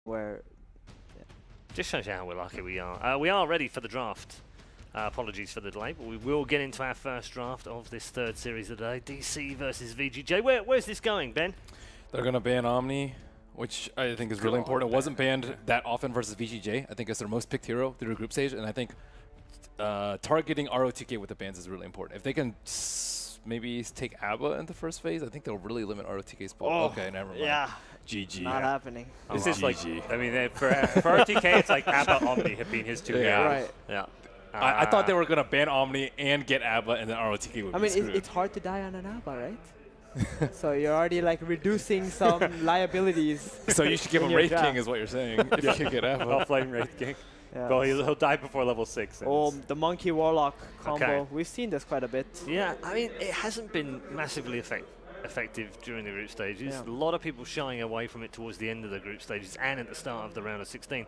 where Just shows you how lucky we are. We are ready for the draft. Apologies for the delay, but we will get into our first draft of this third series of the day. DC versus VG.J. Where's this going, Ben? They're going to ban Omni, which I think is really important. It wasn't banned that often versus VG.J. I think it's their most picked hero through the group stage, and I think targeting ROTK with the bans is really important. If they can maybe take ABBA in the first phase, I think they'll really limit ROTK's ball. Oh, okay, never mind. yeah, GG. not happening. This is like, I mean, for RTK, it's like ABBA Omni have been his two heroes. Right. Yeah. I thought they were going to ban Omni and get ABBA, and then ROTK would be screwed. It's hard to die on an ABBA, right? So you're already like reducing some liabilities. So you should give him Wraith King, is what you're saying, if you can get ABBA. Offline Wraith King. Yeah. Well, he'll die before level 6. Oh, the Monkey Warlock combo. Okay. We've seen this quite a bit. Yeah, I mean, it hasn't been massively effective during the group stages. Yeah. A lot of people shying away from it towards the end of the group stages and at the start of the round of 16.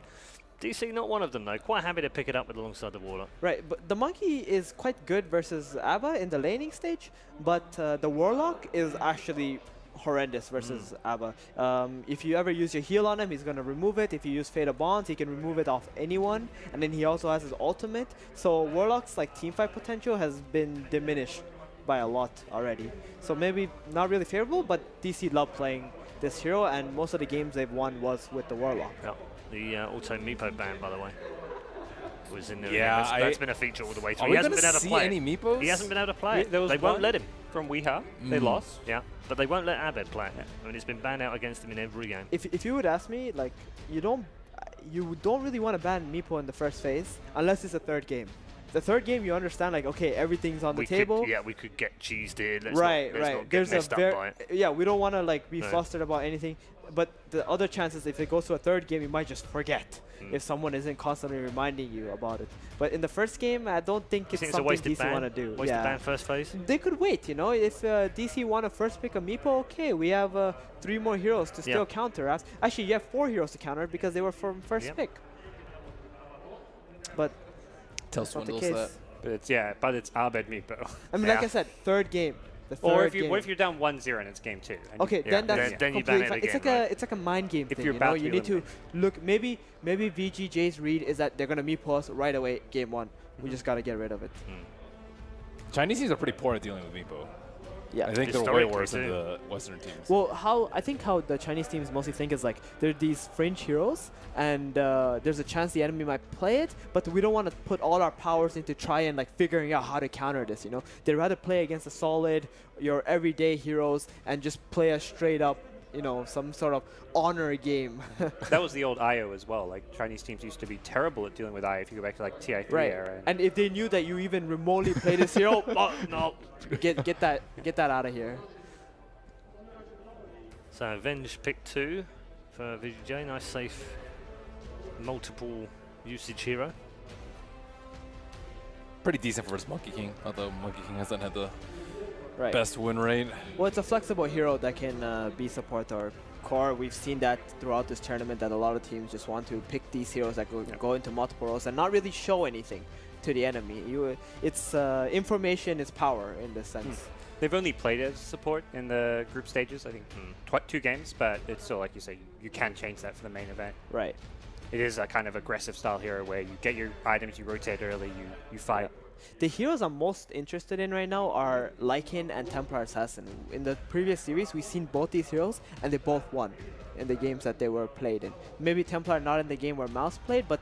DC not one of them, though. Quite happy to pick it up with alongside the Warlock. Right, but the Monkey is quite good versus ABBA in the laning stage, but the Warlock is actually horrendous versus ABBA. If you ever use your heal on him, he's going to remove it. If you use Fate of Bonds, he can remove it off anyone. And then he also has his ultimate. So Warlock's like teamfight potential has been diminished by a lot already. So maybe not really favorable, but DC love playing this hero, and most of the games they've won was with the Warlock. Yep. The auto Meepo ban, by the way, was in there. Yeah, that's been a feature all the way through. Are He we hasn't going been able to to see play any it. Meepos? He hasn't been able to play it. There was They won't let him. From Weeha. They lost. Yeah, but they won't let Abed play it. I mean, it's been banned out against him in every game. If you would ask me, like, you don't really want to ban Meepo in the first phase unless it's a third game. The third game, you understand, like, okay, everything's on the table. We could get cheesed here. Let's right. not get messed up by it. Yeah, we don't want to like be flustered about anything. But the other chances, if it goes to a third game, you might just forget if someone isn't constantly reminding you about it. But in the first game, I don't think it's something DC want to do. Wasted ban first phase? They could wait, you know. If DC want to first pick a Meepo, okay, we have 3 more heroes to still counter. Actually, you have 4 heroes to counter because they were from first pick. But Tell that's not the Swindles case. that. But it's Abed Meepo. I mean, like I said, third game. The third Or game. what if you're down 1-0 and it's game 2? Okay, then that's then you ban completely it fine. again, It's like a mind game If thing. you're You know, about to you be need to look. Maybe VG.J's read is that they're gonna Meepo us right away, game 1. We just gotta get rid of it. Chinese teams are pretty poor at dealing with Meepo. Yeah. I think they're way Historically worse than too. the Western teams. Well, I think how the Chinese teams mostly think is like they're these fringe heroes, and there's a chance the enemy might play it, but we don't want to put all our powers into try and like figuring out how to counter this. You know, they'd rather play against the solid, your everyday heroes, and just play a straight up, you know, some sort of honor game. That was the old IO as well. Like, Chinese teams used to be terrible at dealing with IO if you go back to like TI3 era. And if they knew that you even remotely play this hero, oh, no, get that out of here. So Avenge pick 2 for VG.J. Nice, safe, multiple usage hero. Pretty decent for his Monkey King, although Monkey King hasn't had the Right. best win rate. Well, it's a flexible hero that can be support or core. We've seen that throughout this tournament, that a lot of teams just want to pick these heroes that go into multiple roles and not really show anything to the enemy. It's information is power in this sense. They've only played as support in the group stages, I think 2 games, but it's still, like you say, you can change that for the main event. Right. It is a kind of aggressive style hero where you get your items, you rotate early, you fight. Yeah. The heroes I'm most interested in right now are Lycan and Templar Assassin. In the previous series, we've seen both these heroes, and they both won in the games that they were played in. Maybe Templar not in the game where Mouse played, but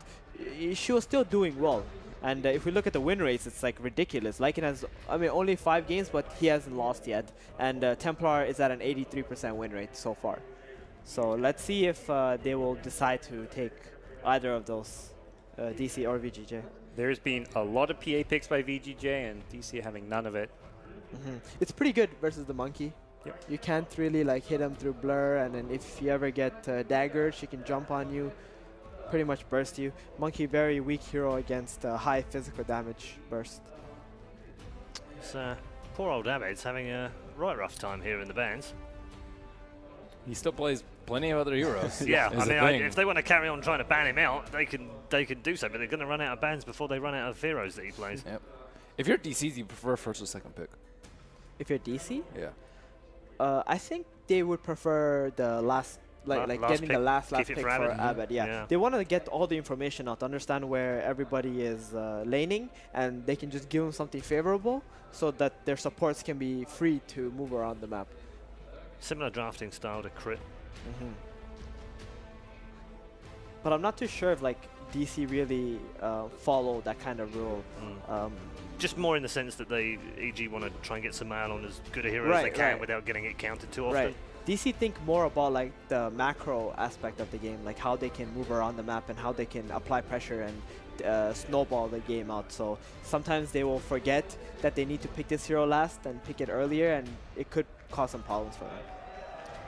she was still doing well. And if we look at the win rates, it's like ridiculous. Lycan has, I mean, only 5 games, but he hasn't lost yet. And Templar is at an 83% win rate so far. So let's see if they will decide to take either of those, DC or VG.J. There's been a lot of PA picks by VG.J and DC having none of it. It's pretty good versus the Monkey. Yep. You can't really like hit him through blur, and then if you ever get daggered, she can jump on you, pretty much burst you. Monkey, very weak hero against high physical damage burst. It's, poor old Abed's having a right rough time here in the bans. He still plays plenty of other heroes. Yeah, is I the mean, thing. if they want to carry on trying to ban him out, they can do so, but they're going to run out of bans before they run out of heroes that he plays. Yep. If you're DC, do you prefer first or second pick? If you're DC, Yeah. I think they would prefer the like last getting the pick, last keep it pick for for Abed. Abed. Yeah. Yeah. They want to get all the information out, understand where everybody is laning, and they can just give them something favorable so that their supports can be free to move around the map. Similar drafting style to Crit. But I'm not too sure if like DC really follow that kind of rule. Just more in the sense that they, EG, want to try and get some man on as good a hero as they Right, can right. without getting it counted too often. Right. DC think more about like the macro aspect of the game, like how they can move around the map and how they can apply pressure and snowball the game out. So sometimes they will forget that they need to pick this hero last and pick it earlier, and it could cause some problems for them.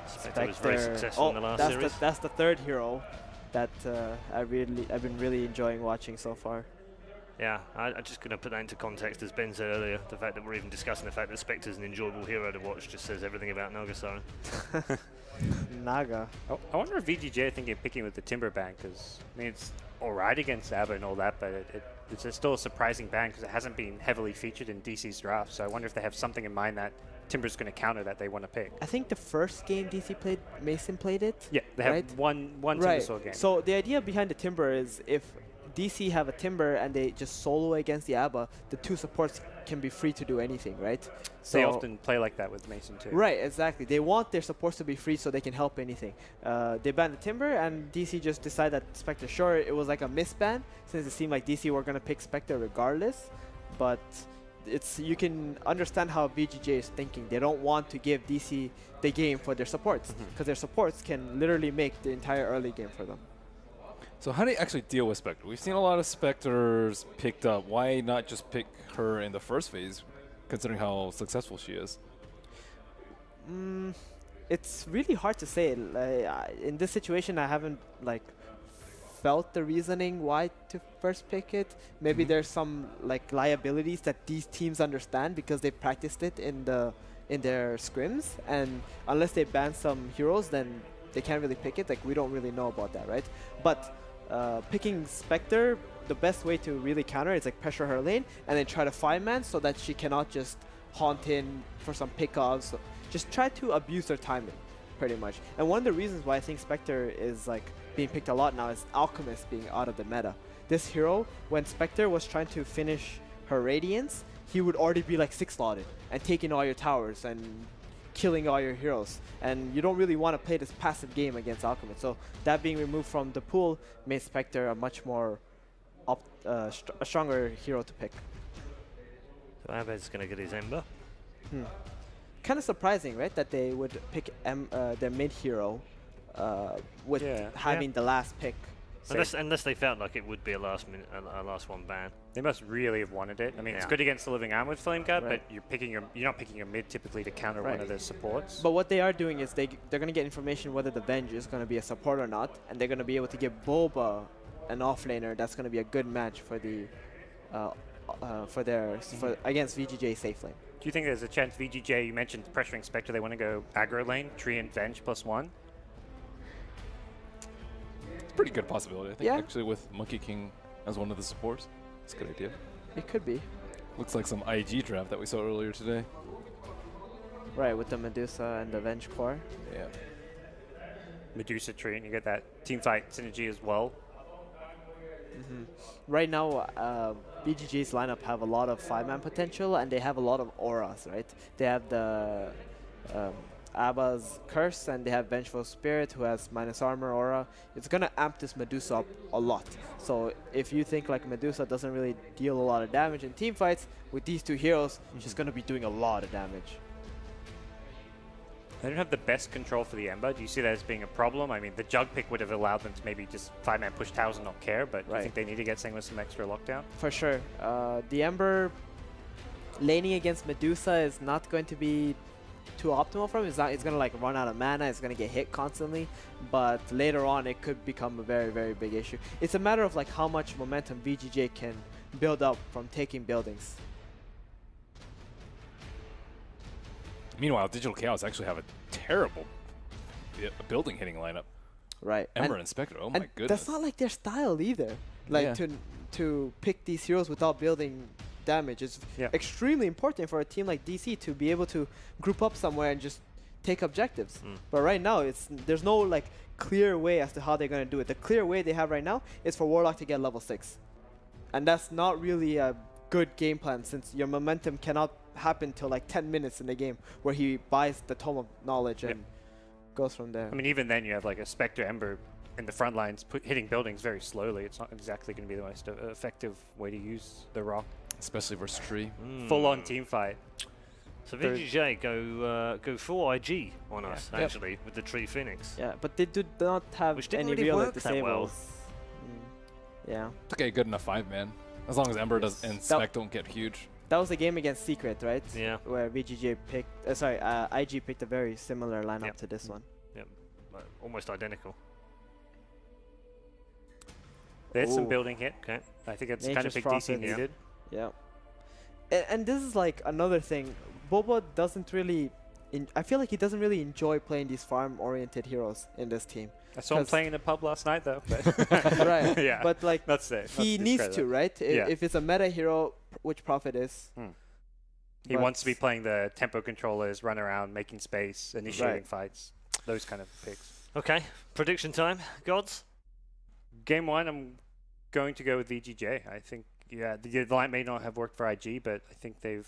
Spectre was very successful in the last that's series. that's the third hero that I've been really enjoying watching so far. Yeah, I'm just going to put that into context, as Ben said earlier. The fact that we're even discussing the fact that Spectre's an enjoyable hero to watch just says everything about Nagasara. Naga. I wonder if VG.J are thinking of picking with the Timber ban, because I mean it's alright against ABBA and all that, but it's still a surprising ban because it hasn't been heavily featured in DC's draft. So I wonder if they have something in mind that Timber's going to counter that they want to pick. I think the first game DC played, Mason played it. Yeah, they have right? one Right. Timbersaw game. So the idea behind the Timber is if DC have a Timber and they just solo against the ABBA, the two supports can be free to do anything, right? So they often play like that with Mason too. Right, exactly. They want their supports to be free so they can help anything. They banned the Timber, and DC just decided that Spectre, sure, it was like a misban, since it seemed like DC were going to pick Spectre regardless. But you can understand how VG.J is thinking. They don't want to give DC the game for their supports, because their supports can literally make the entire early game for them. So how do you actually deal with Spectre? We've seen a lot of Spectres picked up. Why not just pick her in the first phase, considering how successful she is? It's really hard to say. In this situation, I haven't like felt the reasoning why to first pick it. Maybe there's some like liabilities that these teams understand because they practiced it in their scrims, and unless they ban some heroes, then they can't really pick it. Like, we don't really know about that, right? But picking Spectre, the best way to really counter is like pressure her lane and then try to 5-man so that she cannot just haunt in for some pickoffs. Just try to abuse her timing, pretty much. And one of the reasons why I think Spectre is like being picked a lot now is Alchemist being out of the meta. This hero, when Spectre was trying to finish her Radiance, he would already be like 6-slotted and taking all your towers and killing all your heroes, and you don't really want to play this passive game against Alchemist. So that being removed from the pool made Spectre a much more a stronger hero to pick. So Abed's going to get his Ember. Kind of surprising, right, that they would pick their mid hero with having the last pick. Unless they felt like it would be a last one ban. They must really have wanted it. I mean, it's good against the Living Arm with Flame Guard, but you're not picking your mid typically to counter one of their supports. But what they are doing is they're going to get information whether the Venge is going to be a support or not, and they're going to be able to give Boba an offlaner that's going to be a good match for the against VG.J safe lane. Do you think there's a chance VG.J, you mentioned pressuring Spectre, they want to go aggro lane, Treant Venge +1? Pretty good possibility, I think, actually, with Monkey King as one of the supports. It's a good idea. It could be. Looks like some IG draft that we saw earlier today. Right, with the Medusa and the Venge core. Yeah. Medusa Treant, you get that teamfight synergy as well. Right now, VG.J's lineup have a lot of 5-man potential, and they have a lot of auras, right? They have the Abba's Curse, and they have Vengeful Spirit, who has minus armor aura. It's going to amp this Medusa up a lot. So if you think like Medusa doesn't really deal a lot of damage in team fights, with these two heroes, she's going to be doing a lot of damage. They don't have the best control for the Ember. Do you see that as being a problem? I mean, the Jug pick would have allowed them to maybe just 5-man push towers and not care, but do you think they need to get something with some extra lockdown? For sure. The Ember laning against Medusa is not going to be too optimal for him. It's going to like run out of mana. It's going to get hit constantly. But later on, it could become a very, very big issue. It's a matter of like how much momentum VG.J can build up from taking buildings. Meanwhile, Digital Chaos actually have a terrible building hitting lineup. Right. Ember and Spectre, oh my goodness. That's not like their style either. Like to pick these heroes without building damage is extremely important for a team like DC to be able to group up somewhere and just take objectives. But right now, there's no like clear way as to how they're going to do it. The clear way they have right now is for Warlock to get level 6. And that's not really a good game plan, since your momentum cannot happen till like 10 minutes in the game, where he buys the Tome of Knowledge and goes from there. I mean, even then you have like a Spectre Ember in the front lines hitting buildings very slowly. It's not exactly going to be the most effective way to use the rock. Especially versus Tree. Full-on team fight. So VG.J go full IG on us, actually, with the Tree Phoenix. Yeah, but they do not have Which didn't any really real work that disables. well. Yeah. It's okay, good enough 5-man. As long as Ember does and Spec don't get huge. That was a game against Secret, right? Yeah. Where VG.J picked, IG picked a very similar lineup to this one. Yep, almost identical. There's some building hit. Okay. I think it's Nature's kind of big Prophet. DC needed. Yeah. And this is like another thing. Boba doesn't really, I feel like he doesn't really enjoy playing these farm-oriented heroes in this team. I saw him playing in the pub last night, though. But right. Yeah. But like, he needs to, right? If it's a meta hero, which Prophet is. He wants to be playing the tempo controllers, run around, making space, initiating fights, those kind of picks. Okay, prediction time, Gods? Game 1, I'm going to go with VG.J. I think, the line may not have worked for IG, but I think they've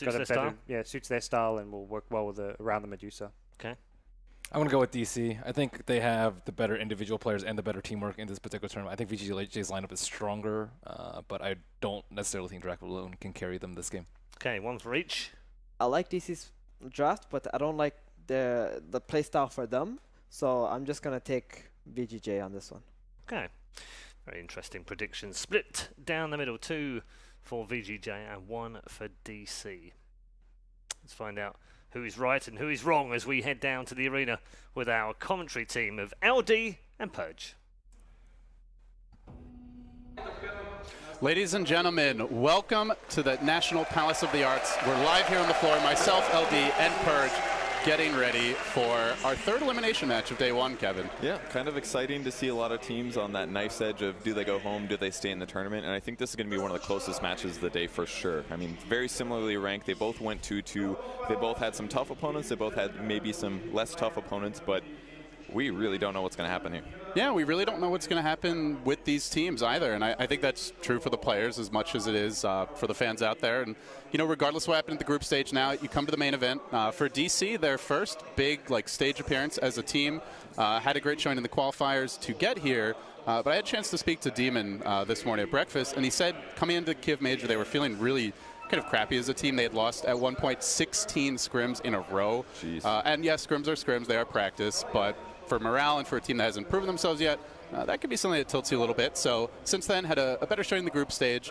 got a better style? Yeah, suits their style and will work well with around the Medusa. Okay. I'm going to go with DC. I think they have the better individual players and the better teamwork in this particular tournament. I think VG.J's lineup is stronger, but I don't necessarily think Dracula alone can carry them this game. Okay, one for each. I like DC's draft, but I don't like the playstyle for them. So I'm just going to take VG.J on this one. Okay. Very interesting prediction. Split down the middle, 2 for VG.J and 1 for DC. Let's find out who is right and who is wrong as we head down to the arena with our commentary team of LD and Purge. Ladies and gentlemen, welcome to the National Palace of the Arts. We're live here on the floor, myself, LD, and Purge, getting ready for our third elimination match of day 1, Kevin. Yeah, kind of exciting to see a lot of teams on that knife's edge of do they go home, do they stay in the tournament, and I think this is going to be one of the closest matches of the day for sure. I mean, very similarly ranked. They both went 2-2. They both had some tough opponents. They both had maybe some less tough opponents, but we really don't know what's going to happen here. Yeah, we really don't know what's going to happen with these teams either, and I think that's true for the players as much as it is for the fans out there. And you know, regardless of what happened at the group stage, now you come to the main event. For DC, their first big stage appearance as a team, had a great showing in the qualifiers to get here. But I had a chance to speak to Demon this morning at breakfast, and he said coming into Kiev Major, they were feeling really kind of crappy as a team. They had lost at one point 16 scrims in a row. And yes, scrims are scrims, they are practice, but for morale and for a team that hasn't proven themselves yet, that could be something that tilts you a little bit. So since then, had a better showing in the group stage.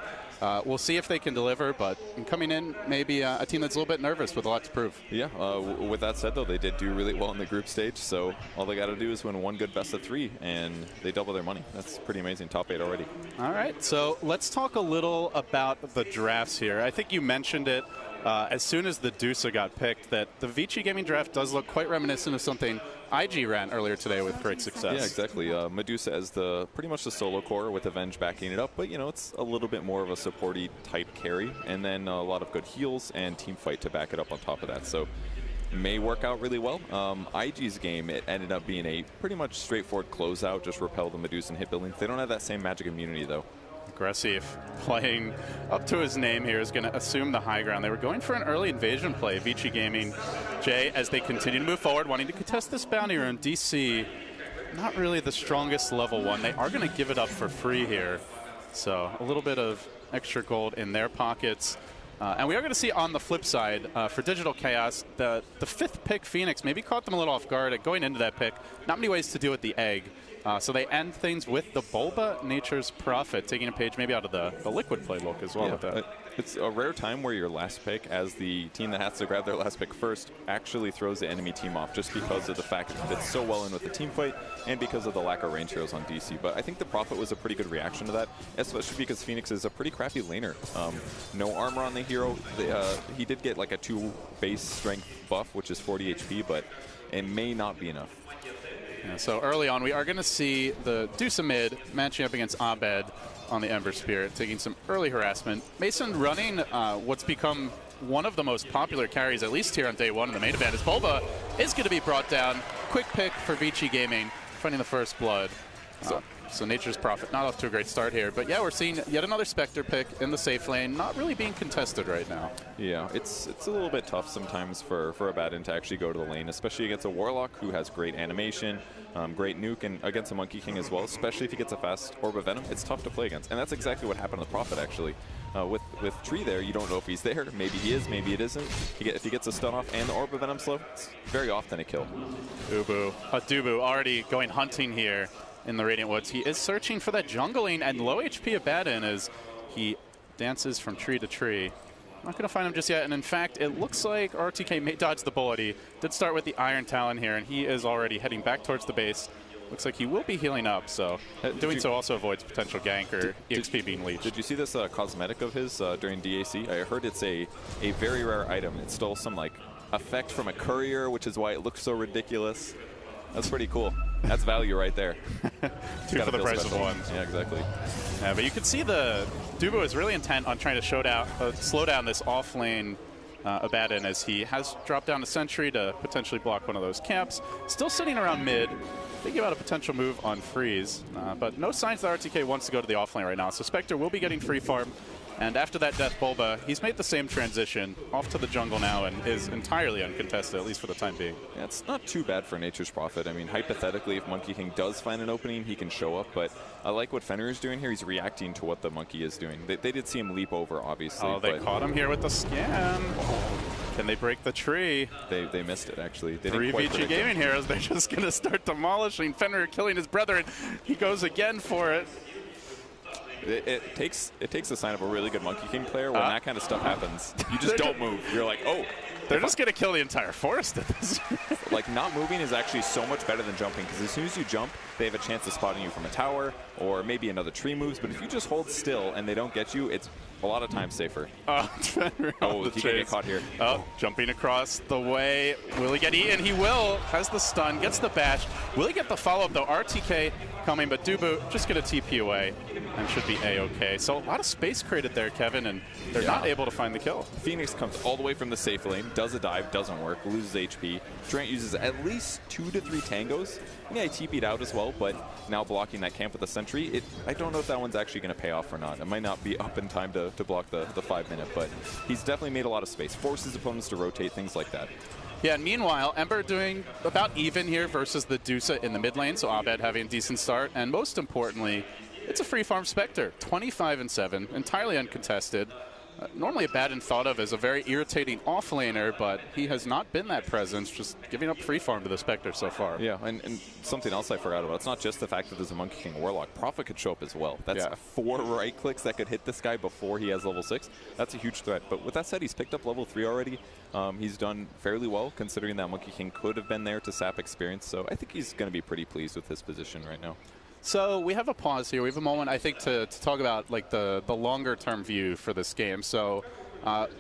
We'll see if they can deliver, but coming in, maybe a team that's a little bit nervous with a lot to prove. Yeah, with that said, though, they did do really well in the group stage, so all they got to do is win one good best of 3, and they double their money. That's pretty amazing. Top 8 already. All right, so let's talk a little about the drafts here. I think you mentioned it as soon as the Dusa got picked, that the VG Gaming draft does look quite reminiscent of something IG ran earlier today with great success. Yeah, exactly. Medusa as pretty much the solo core with Avenge backing it up, but you know, it's a little bit more of a supporty type carry, and then a lot of good heals and team fight to back it up on top of that. So may work out really well. IG's game, it ended up being a pretty much straightforward closeout, just repel the Medusa and hit buildings. They don't have that same magic immunity though. Aggressive, playing up to his name here, is going to assume the high ground. They were going for an early invasion play, VG Gaming. Jay, as they continue to move forward, wanting to contest this bounty rune. DC, not really the strongest level 1. They are going to give it up for free here. So a little bit of extra gold in their pockets. And we are going to see on the flip side, for Digital Chaos, the 5th pick, Phoenix, maybe caught them a little off guard at going into that pick. Not many ways to deal with the egg. So they end things with the Bulba, Nature's Prophet, taking a page maybe out of the Liquid playbook as well. Yeah, with that. It's a rare time where your last pick, as the team that has to grab their last pick first, actually throws the enemy team off, just because of the fact that it fits so well in with the team fight and because of the lack of range heroes on DC. But I think the Prophet was a pretty good reaction to that, especially because Phoenix is a pretty crappy laner. No armor on the hero. He did get like a 2 base strength buff, which is 40 HP, but it may not be enough. Yeah, so early on, we are going to see the Dusa mid matching up against Abed on the Ember Spirit, taking some early harassment. Mason running what's become one of the most popular carries, at least here on day 1 in the main event, as Bulba is going to be brought down. Quick pick for VG Gaming. finding the first blood. So Nature's Prophet not off to a great start here. But yeah, we're seeing yet another Spectre pick in the safe lane, not really being contested right now. Yeah, it's a little bit tough sometimes for a Abaddon to actually go to the lane, especially against a Warlock who has great animation, great nuke, and against a Monkey King as well, especially if he gets a fast Orb of Venom. It's tough to play against. And that's exactly what happened to the Prophet, actually. With Tree there, you don't know if he's there. Maybe he is, maybe it isn't. If he gets a stun off and the Orb of Venom slow, it's very often a kill. Dubu already going hunting here in the Radiant Woods. He is searching for that jungling and low HP Abaddon as he dances from tree to tree. Not going to find him just yet, and in fact, it looks like RTK may dodge the bullet. He did start with the Iron Talon here, and he is already heading back towards the base. Looks like he will be healing up, so doing so also avoids potential gank or EXP being leached. Did you see this cosmetic of his during DAC? I heard it's a very rare item. It stole some like effect from a courier, which is why it looks so ridiculous. That's pretty cool. That's value right there. Two for the price of one. Yeah, exactly. Yeah, but you can see the Dubu is really intent on trying to slow down this off-lane Abaddon as he has dropped down a sentry to potentially block one of those camps. Still sitting around mid, thinking about a potential move on freeze, but no signs that RTK wants to go to the off-lane right now. So Spectre will be getting free farm. And after that Death Bulba, he's made the same transition off to the jungle now and is entirely uncontested, at least for the time being. Yeah, it's not too bad for Nature's Prophet. I mean, hypothetically, if Monkey King does find an opening, he can show up. But I like what Fenrir is doing here. He's reacting to what the Monkey is doing. They did see him leap over, obviously. Oh, they caught him here with the scan. Can they break the tree? They missed it, actually. They 3 didn't quite VG Gaming Heroes. They're just going to start demolishing. Fenrir killing his brother, and he goes again for it. It takes a sign of a really good Monkey King player when that kind of stuff happens. You just don't move. You're like, oh. They're just going to kill the entire forest at this. Like, not moving is actually so much better than jumping, because as soon as you jump, they have a chance of spotting you from a tower, or maybe another tree moves. But if you just hold still and they don't get you, it's a lot of times safer. Oh, he can get caught here. Oh, jumping across the way. Will he get eaten? He will. Has the stun, gets the bash. Will he get the follow-up, though? RTK coming, but Dubu just going to TP away and should be A-okay. So a lot of space created there, Kevin, and they're not able to find the kill. Phoenix comes all the way from the safe lane, does a dive, doesn't work, loses HP. Trent uses at least 2 to 3 tangos. Yeah, he TP'd out as well, but now blocking that camp with a sentry, I don't know if that one's actually going to pay off or not. It might not be up in time to block the 5-minute, but he's definitely made a lot of space, forces opponents to rotate, things like that. Yeah, and meanwhile, Ember doing about even here versus the Dusa in the mid lane, so Abed having a decent start, and most importantly, it's a free farm Spectre, 25-7, entirely uncontested. Normally Abaddon thought of as a very irritating off-laner, but he has not been that presence, just giving up free farm to the Spectre so far. Yeah, and something else I forgot about, it's not just the fact that there's a Monkey King Warlock. Prophet could show up as well. That's 4 right clicks that could hit this guy before he has level 6. That's a huge threat. But with that said, he's picked up level 3 already. He's done fairly well, considering that Monkey King could have been there to sap experience. So I think he's going to be pretty pleased with his position right now. So we have a pause here. We have a moment, I think, to talk about like the longer-term view for this game. So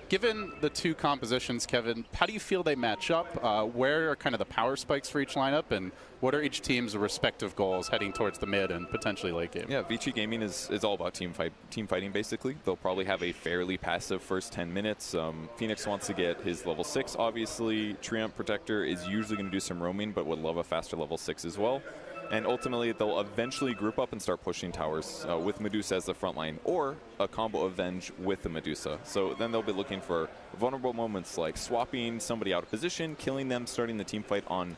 given the two compositions, Kevin, how do you feel they match up? Where are kind of the power spikes for each lineup, and what are each team's respective goals heading towards the mid and potentially late game? Yeah, VG Gaming is all about team fighting, basically. They'll probably have a fairly passive first 10 minutes. Phoenix wants to get his level 6, obviously. Treant Protector is usually going to do some roaming, but would love a faster level 6 as well. And ultimately, they'll eventually group up and start pushing towers with Medusa as the front line, or a combo Avenge with the Medusa. So then they'll be looking for vulnerable moments like swapping somebody out of position, killing them, starting the team fight on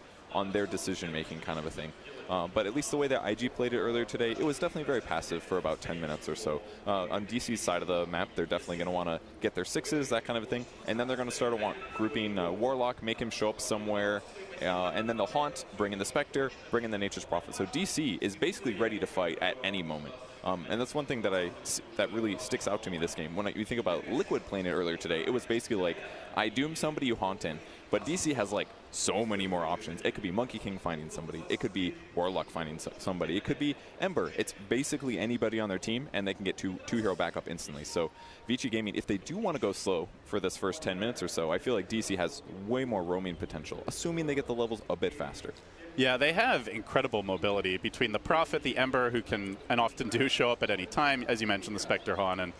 their decision-making kind of a thing. But at least the way that IG played it earlier today, it was definitely very passive for about 10 minutes or so. On DC's side of the map, they're definitely going to want to get their 6s, that kind of a thing. And then they're going to start grouping Warlock, make him show up somewhere. And then they'll Haunt, bring in the Spectre, bring in the Nature's Prophet. So DC is basically ready to fight at any moment. And that's one thing that really sticks out to me this game. When you think about Liquid playing it earlier today, it was basically like, I doom somebody, you Haunt in. But DC has like so many more options. It could be Monkey King finding somebody. It could be Warlock finding somebody. It could be Ember. It's basically anybody on their team, and they can get two hero backup instantly. So VG Gaming, if they do want to go slow for this first 10 minutes or so, I feel like DC has way more roaming potential, assuming they get the levels a bit faster. Yeah, they have incredible mobility between the Prophet, the Ember, who can and often do show up at any time, as you mentioned, the Spectre Han, and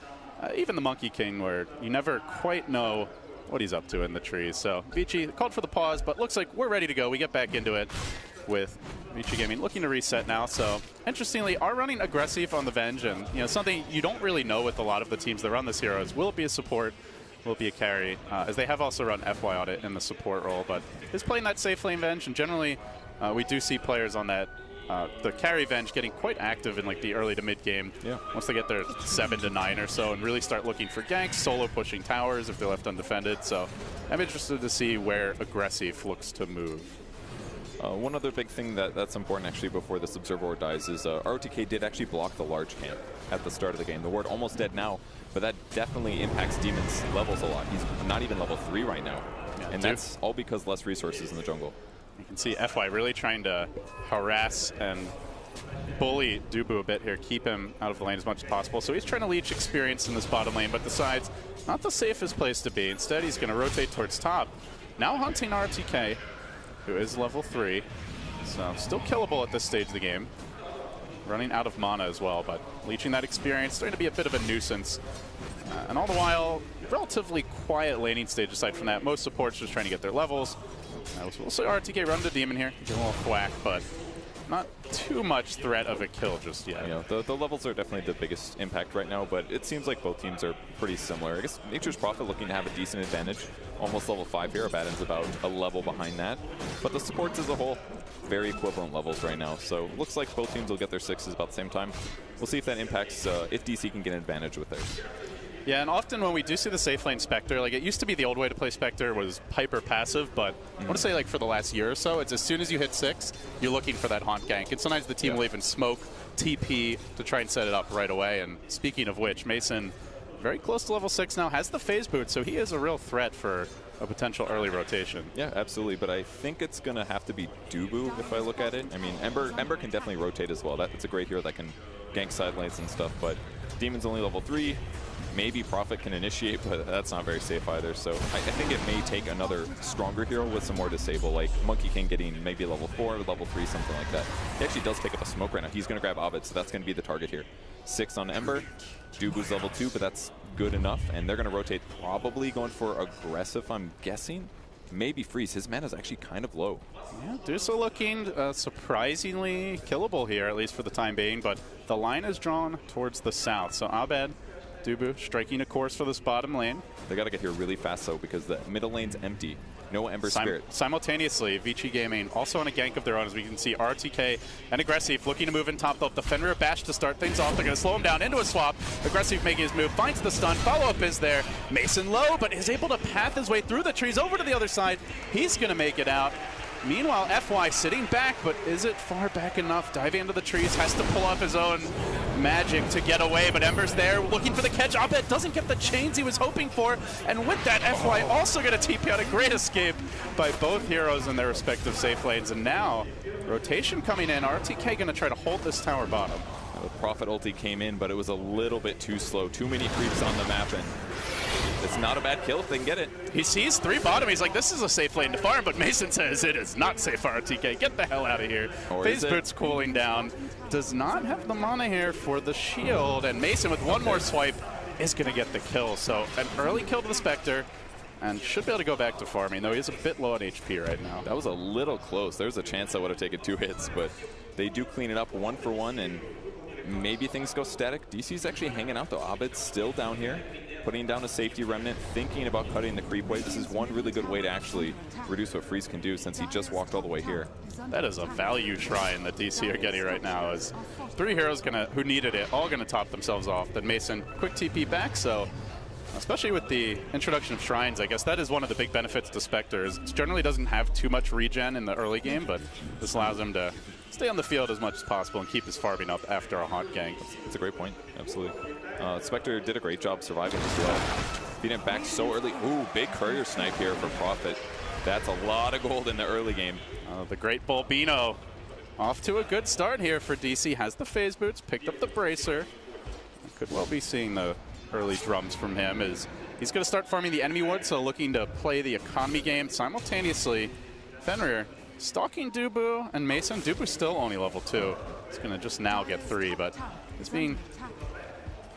even the Monkey King, where you never quite know what he's up to in the trees. So VG called for the pause, but looks like we're ready to go. We get back into it. with VG Gaming looking to reset now. So interestingly, are running aggressive on the Venge, and something you don't really know with a lot of the teams that run this hero is, will it be a support, will it be a carry, as they have also run FY on it in the support role, but is playing that safe lane Venge, and generally we do see players on that the carry Venge getting quite active in like the early to mid game. Yeah. Once they get their 7 to 9 or so and really start looking for ganks, solo pushing towers if they're left undefended. So I'm interested to see where aggressive looks to move. One other big thing that's important actually before this Observer Ward dies is ROTK did actually block the large camp at the start of the game. The ward almost dead now, but that definitely impacts Demon's levels a lot. He's not even level 3 right now. Yeah, and that's all because less resources in the jungle. You can see FY really trying to harass and bully Dubu a bit here, keep him out of the lane as much as possible. So he's trying to leech experience in this bottom lane, but decides not the safest place to be. Instead, he's going to rotate towards top. Now hunting RTK, who is level 3. So still killable at this stage of the game. Running out of mana as well, but leeching that experience, starting to be a bit of a nuisance. And all the while, relatively quiet laning stage aside from that. Most supports just trying to get their levels. We'll see RTK run to Demon here, get a little thwack, but not too much threat of a kill just yet. Yeah, the levels are definitely the biggest impact right now, but it seems like both teams are pretty similar. I guess Nature's Prophet looking to have a decent advantage, almost level 5 here. Abaddon's about a level behind that, but the supports as a whole, very equivalent levels right now. So looks like both teams will get their 6s about the same time. We'll see if that impacts if DC can get an advantage with theirs. Yeah, and often when we do see the safe lane Spectre, like it used to be the old way to play Spectre was hyper passive, but I want to say like for the last year or so, it's as soon as you hit 6, you're looking for that haunt gank. And sometimes the team will even smoke TP to try and set it up right away. And speaking of which, Mason, very close to level 6 now, has the phase boot, so he is a real threat for a potential early rotation. Yeah, absolutely, but I think it's going to have to be Dubu if I look at it. I mean, Ember can definitely rotate as well. It's a great hero that can gank side lanes and stuff, but Demon's only level 3. Maybe Prophet can initiate, but that's not very safe either. So I think it may take another stronger hero with some more disable, like Monkey King getting maybe level 4 or level 3, something like that. He actually does pick up a smoke right now. He's going to grab Abed, so that's going to be the target here. 6 on Ember. Dubu's level 2, but that's good enough. And they're going to rotate, probably going for aggressive, I'm guessing. Maybe Freeze. His mana's actually kind of low. Yeah, Dusa looking surprisingly killable here, at least for the time being, but the line is drawn towards the south. So Abed, Dubu striking a course for this bottom lane. They got to get here really fast, though, because the middle lane's empty. No Ember Spirit. Simultaneously, VG Gaming also on a gank of their own, as we can see RTK and Aggressive looking to move in top. They'll have the Fenrir Bash to start things off. They're going to slow him down into a swap. Aggressive making his move, finds the stun. Follow-up is there. Mason low, but is able to path his way through the trees over to the other side. He's going to make it out. Meanwhile, FY sitting back, but is it far back enough? Diving into the trees, has to pull off his own magic to get away, but Ember's there looking for the catch. Abed doesn't get the chains he was hoping for, and with that, FY also going to TP out. A great escape by both heroes in their respective safe lanes, and now rotation coming in. RTK going to try to hold this tower bottom. The Prophet ulti came in, but it was a little bit too slow. Too many creeps on the map, and it's not a bad kill if they can get it. He sees 3 bottom. He's like, this is a safe lane to farm, but Mason says it is not safe for RTK. Get the hell out of here. Phase boot's cooling down. Does not have the mana here for the shield, and Mason with one more swipe is going to get the kill. So an early kill to the Spectre, and should be able to go back to farming, though he is a bit low on HP right now. That was a little close. There's a chance I would have taken 2 hits, but they do clean it up 1 for 1, and maybe things go static. DC's actually hanging out, though. Abed's still down here, putting down a safety remnant, thinking about cutting the creep wave. This is one really good way to actually reduce what Freeze can do, since he just walked all the way here. That is a value shrine that DC are getting right now, as 3 heroes who needed it, all gonna top themselves off. Then Mason, quick TP back, so especially with the introduction of shrines, I guess that is one of the big benefits to Spectre, is it generally doesn't have too much regen in the early game, but this allows him to stay on the field as much as possible and keep his farming up after a haunt gank. That's a great point, absolutely. Spectre did a great job surviving as well. Beating it back so early. Ooh, big courier snipe here for Prophet. That's a lot of gold in the early game. The great Bulbino off to a good start here for DC. Has the phase boots, picked up the bracer. Could well be seeing the early drums from him, as he's going to start farming the enemy ward, so looking to play the economy game simultaneously. Fenrir stalking Dubu and Mason. Dubu's still only level 2. He's going to just now get 3, but it's being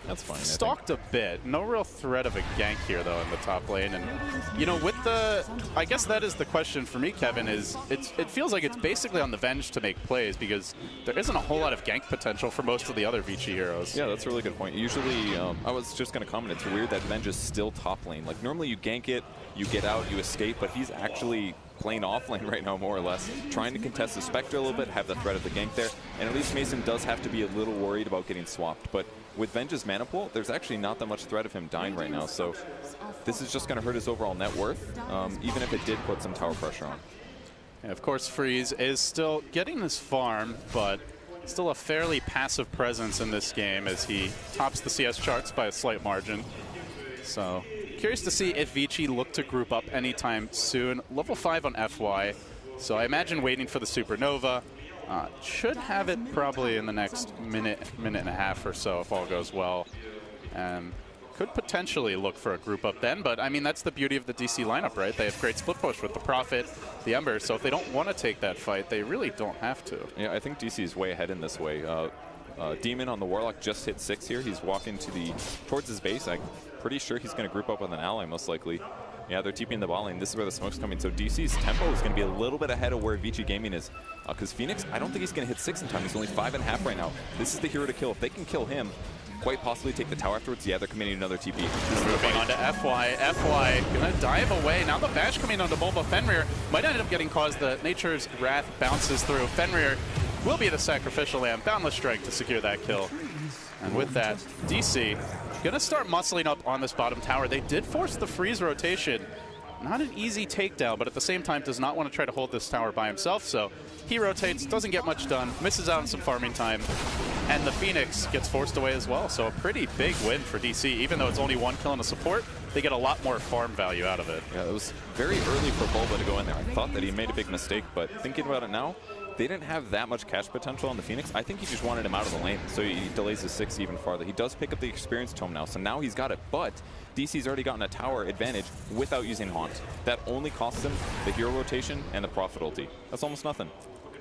That's fine. Stalked a bit. No real threat of a gank here, though, in the top lane. And, you know, with the... I guess that is the question for me, Kevin, is it feels like it's basically on the Venge to make plays because there isn't a whole lot of gank potential for most of the other Vici heroes. Yeah, that's a really good point. Usually, I was just going to comment, it's weird that Venge is still top lane. Like, normally you gank it, you get out, you escape, but he's actually playing off lane right now, more or less, trying to contest the Spectre a little bit, have the threat of the gank there, and at least Mason does have to be a little worried about getting swapped. But with Venge's mana pool, there's actually not that much threat of him dying right now, so this is just going to hurt his overall net worth, even if it did put some tower pressure on. And of course, Freeze is still getting this farm, but still a fairly passive presence in this game as he tops the CS charts by a slight margin. So curious to see if Vici look to group up anytime soon. Level 5 on FY, so I imagine waiting for the Supernova. Should have it probably in the next minute and a half or so if all goes well. And could potentially look for a group up then, but I mean, that's the beauty of the DC lineup, right? They have great split push with the Prophet, the Ember, so if they don't want to take that fight, they really don't have to. Yeah, I think DC is way ahead in this way. Demon on the Warlock just hit 6 here. He's walking towards his base. I'm pretty sure he's going to group up with an ally, most likely. Yeah, they're TPing the ball lane. This is where the smoke's coming. So DC's tempo is going to be a little bit ahead of where VG Gaming is. Because Phoenix, I don't think he's going to hit 6 in time. He's only 5.5 right now. This is the hero to kill. If they can kill him, quite possibly take the tower afterwards. Yeah, they're committing another TP. Moving on to FY. FY gonna dive away. Now the bash coming onto Bulba. Fenrir might end up getting caused. The Nature's Wrath bounces through. Fenrir will be the sacrificial lamb. Boundless Strike to secure that kill. And with that, DC gonna start muscling up on this bottom tower. They did force the freeze rotation. Not an easy takedown, but at the same time does not want to try to hold this tower by himself. So he rotates, doesn't get much done, misses out on some farming time, and the Phoenix gets forced away as well. So a pretty big win for DC. Even though it's only 1 kill and a support, they get a lot more farm value out of it. Yeah, it was very early for Bulba to go in there. I thought that he made a big mistake, but thinking about it now, they didn't have that much cash potential on the Phoenix. I think he just wanted him out of the lane, so he delays his 6 even farther. He does pick up the experience tome now, so now he's got it, but DC's already gotten a tower advantage without using Haunt. That only costs him the hero rotation and the Prophet ulti. That's almost nothing.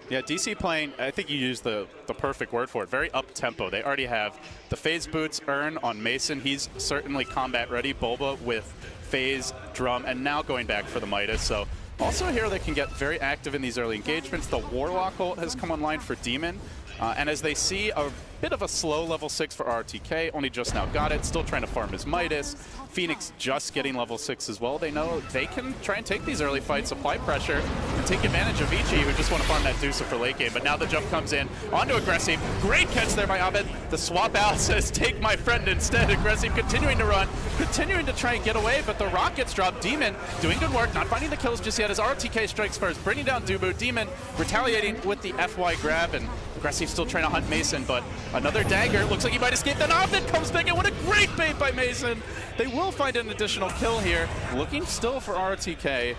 Yeah, DC playing, I think you used the perfect word for it, very up-tempo. They already have the Phase Boots earn on Mason. He's certainly combat ready. Bulba with Phase, Drum, and now going back for the Midas. So also a hero that can get very active in these early engagements. The Warlock ult has come online for Demon. And as they see a bit of a slow level 6 for RTK, only just now got it, still trying to farm his Midas. Phoenix just getting level 6 as well. They know they can try and take these early fights, apply pressure, and take advantage of Vici, who just want to farm that Deucer for late game. But now the jump comes in onto Aggressive. Great catch there by Abed. The swap out says, take my friend instead. Aggressive continuing to run, continuing to try and get away, but the rock gets dropped. Demon doing good work, not finding the kills just yet as RTK strikes first, bringing down Dubu. Demon retaliating with the FY grab, and Aggressive still trying to hunt Mason, but another dagger. Looks like he might escape. Then Abed comes back in. What a great bait by Mason. They will find an additional kill here. Looking still for RTK.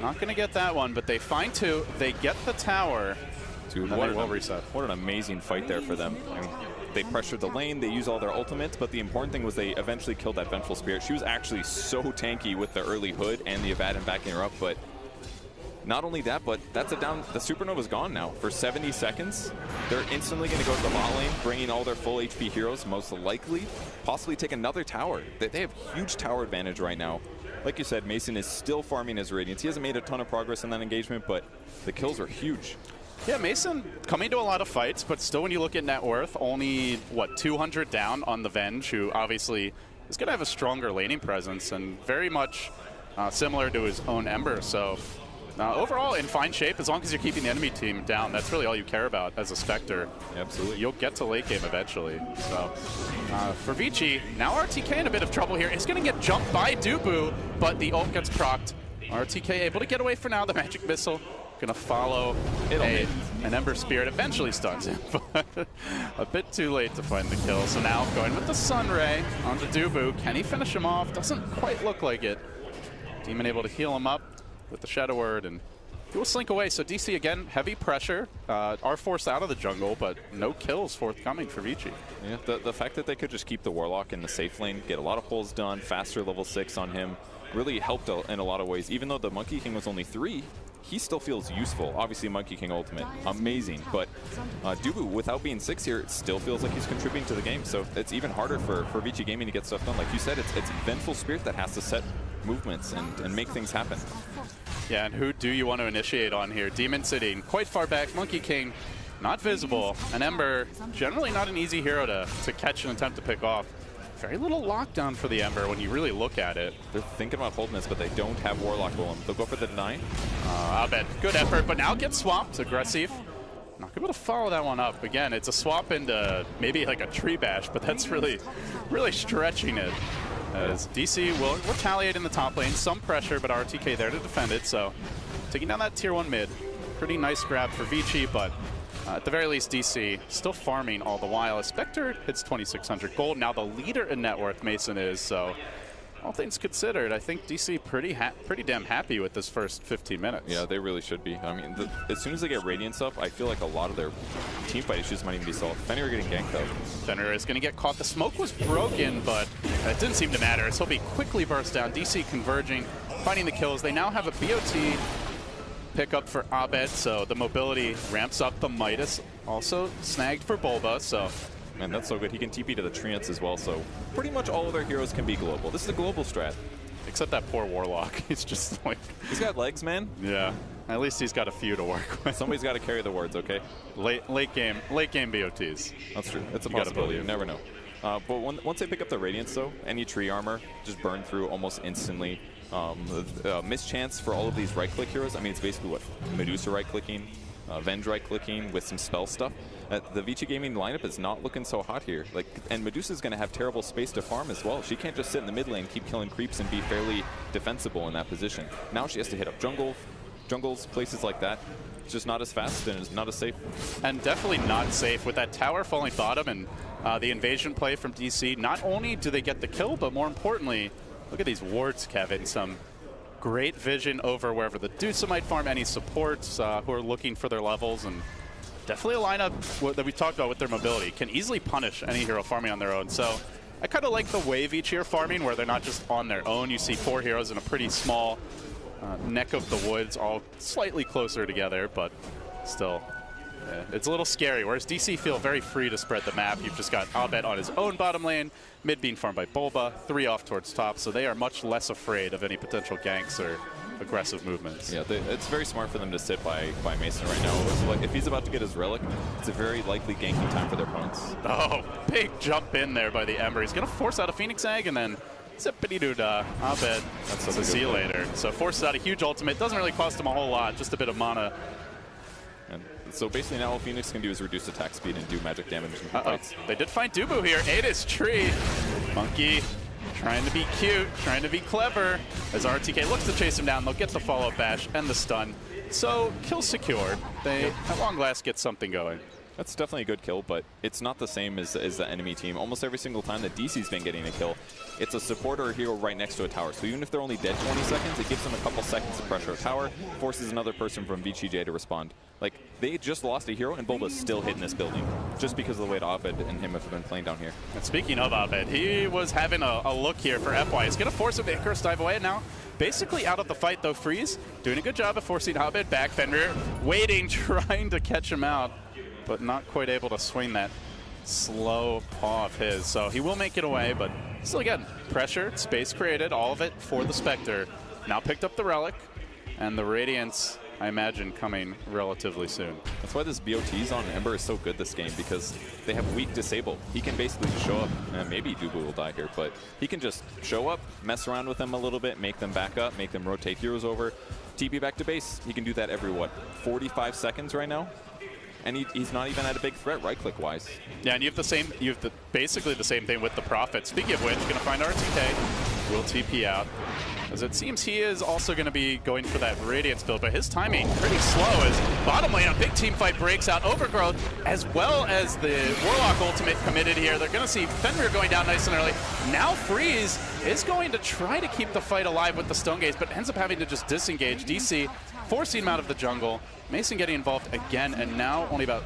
Not going to get that one, but they find 2. They get the tower. Dude, what an amazing fight there for them. I mean, they pressured the lane, they used all their ultimates, but the important thing was they eventually killed that Vengeful Spirit. She was actually so tanky with the early hood and the Abaddon backing her up, but not only that, but that's a down. The Supernova's gone now for 70 seconds. They're instantly going to go to the bot lane, bringing all their full HP heroes, most likely, possibly take another tower. They have huge tower advantage right now. Like you said, Mason is still farming his Radiance. He hasn't made a ton of progress in that engagement, but the kills are huge. Yeah, Mason coming to a lot of fights, but still when you look at net worth, only, what, 200 down on the Venge, who obviously is going to have a stronger laning presence and very much similar to his own Ember. So overall, in fine shape, as long as you're keeping the enemy team down, that's really all you care about as a Spectre. Absolutely. You'll get to late game eventually. So for Vici, now RTK in a bit of trouble here. He's going to get jumped by Dubu, but the ult gets procced. RTK able to get away for now. The Magic Missile going to follow an Ember Spirit. Eventually stuns him, but a bit too late to find the kill. So now going with the Sun Ray onto Dubu. Can he finish him off? Doesn't quite look like it. Demon able to heal him up with the Shadow Word, and he will slink away. So DC again, heavy pressure, are forced out of the jungle, but no kills forthcoming for Vici. Yeah, the fact that they could just keep the Warlock in the safe lane, get a lot of pulls done, faster level 6 on him, really helped in a lot of ways. Even though the Monkey King was only 3, he still feels useful. Obviously, Monkey King ultimate, amazing. But Dubu, without being 6 here, it still feels like he's contributing to the game. So it's even harder for VG Gaming to get stuff done. Like you said, it's Vengeful Spirit that has to set movements and make things happen. Yeah, and who do you want to initiate on here? Demon sitting quite far back. Monkey King not visible. And Ember, generally not an easy hero to catch and attempt to pick off. Very little lockdown for the Ember when you really look at it. They're thinking about holding this, but they don't have Warlock Golem. They'll go for the deny. I'll bet. Good effort, but now gets swamped. Aggressive. Not able to follow that one up. Again, it's a swap into maybe like a tree bash, but that's really stretching it. As DC will retaliate in the top lane. Some pressure, but RTK there to defend it. So taking down that tier 1 mid. Pretty nice grab for Vici, but at the very least, DC still farming all the while. As Spectre hits 2,600 gold. Now the leader in net worth, Mason is. So all things considered, I think DC pretty damn happy with this first 15 minutes. Yeah, they really should be. I mean, as soon as they get Radiance up, I feel like a lot of their team fight issues might even be solved. Fenrir getting ganked up. Fenrir is going to get caught. The smoke was broken, but it didn't seem to matter as he'll be quickly burst down. DC converging, finding the kills. They now have a BOT pickup for Abed, so the mobility ramps up. The Midas also snagged for Bulba, so... Man, that's so good. He can TP to the Treants as well, so pretty much all of their heroes can be global. This is a global strat. Except that poor Warlock. He's just like... He's got legs, man. Yeah. At least he's got a few to work with. Somebody's got to carry the wards, okay? Late game BOTs. That's true. It's a possibility. You never know. But once they pick up the Radiance, though, any tree armor just burn through almost instantly. Mischance for all of these right-click heroes. I mean, it's basically what? Medusa right-clicking, Venge right-clicking with some spell stuff. The VG Gaming lineup is not looking so hot here. Like, and Medusa's going to have terrible space to farm as well. She can't just sit in the mid lane, keep killing creeps, and be fairly defensible in that position. Now she has to hit up jungles, places like that. It's just not as fast and it's not as safe. And definitely not safe with that tower falling bottom and the invasion play from DC. Not only do they get the kill, but more importantly, look at these wards, Kevin. Some great vision over wherever the Dusa might farm, any supports who are looking for their levels, and definitely a lineup that we talked about with their mobility. Can easily punish any hero farming on their own. So I kind of like the wave each year farming where they're not just on their own. You see 4 heroes in a pretty small neck of the woods, all slightly closer together, but still, it's a little scary. Whereas DC feel very free to spread the map. You've just got Abed on his own bottom lane, mid being farmed by Bulba, 3 off towards top, so they are much less afraid of any potential ganks or aggressive movements. Yeah, it's very smart for them to sit by Mason right now. So like, if he's about to get his relic, it's a very likely ganking time for their opponents. Oh, big jump in there by the Ember. He's going to force out a Phoenix Egg and then zippity-doo-dah. Abed, that's a see you later. So forces out a huge ultimate. Doesn't really cost him a whole lot, just a bit of mana. And so basically now all Phoenix can do is reduce attack speed and do magic damage in fights. They did find Dubu here. Ate his tree. Monkey trying to be cute, trying to be clever. As RTK looks to chase him down, they'll get the follow-up bash and the stun. So kill secured. They at long last get something going. That's definitely a good kill, but it's not the same as the enemy team. Almost every single time that DC's been getting a kill, it's a supporter or hero right next to a tower. So even if they're only dead 20 seconds, it gives them a couple seconds to pressure a tower, forces another person from VG.J to respond. Like, they just lost a hero, and Bulba's still hitting this building, just because of the way Abed and him have been playing down here. And speaking of Abed, he was having a look here for FY. He's going to force him to Icarus dive away, and now basically out of the fight, though. Freeze doing a good job of forcing Abed back. Fenrir waiting, trying to catch him out, but not quite able to swing that slow paw of his. So he will make it away, but still, again, pressure, space created, all of it for the Spectre. Now picked up the Relic, and the Radiance, I imagine, coming relatively soon. That's why this BOTs on Ember is so good this game, because they have weak disable. He can basically just show up, and maybe Dubu will die here, but he can just show up, mess around with them a little bit, make them back up, make them rotate heroes over, TP back to base. He can do that every, what, 45 seconds right now? And he's not even at a big threat right-click wise. Yeah, and you have basically the same thing with the Prophet. Speaking of which, going to find RTK, will TP out. As it seems he is also going to be going for that Radiance build, but his timing pretty slow as bottom lane, a big team fight breaks out. Overgrowth, as well as the Warlock ultimate committed here. They're going to see Fenrir going down nice and early. Now Freeze is going to try to keep the fight alive with the Stone Gaze, but ends up having to just disengage. DC forcing him out of the jungle. Mason getting involved again, and now only about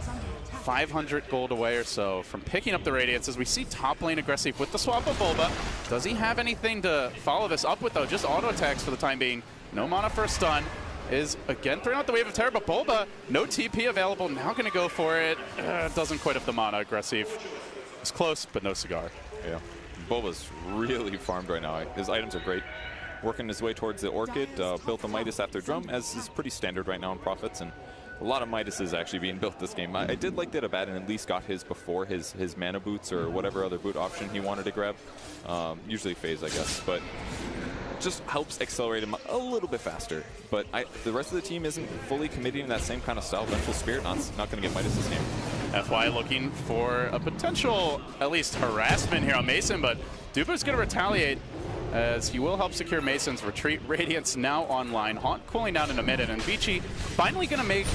500 gold away or so from picking up the Radiance as we see top lane aggressive with the swap of Bulba. Does he have anything to follow this up with, though? Just auto attacks for the time being. No mana for a stun. is again throwing out the Wave of Terror, but Bulba, no TP available, now going to go for it. Doesn't quite have the mana. Aggressive. It's close, but no cigar. Yeah. Bulba's really farmed right now. His items are great. Working his way towards the Orchid, built the Midas after Drum, as is pretty standard right now in Profits, and a lot of Midas is actually being built this game. I did like that Abaddon at least got his before his mana boots or whatever other boot option he wanted to grab. Usually phase, I guess, but just helps accelerate him a little bit faster. But the rest of the team isn't fully committing to that same kind of style. Vengeful Spirit not going to get Midas this game. FY looking for a potential, at least, harassment here on Mason, but Dubu's going to retaliate as he will help secure Mason's retreat. Radiance now online. Haunt cooling down in a minute, and VG finally going to make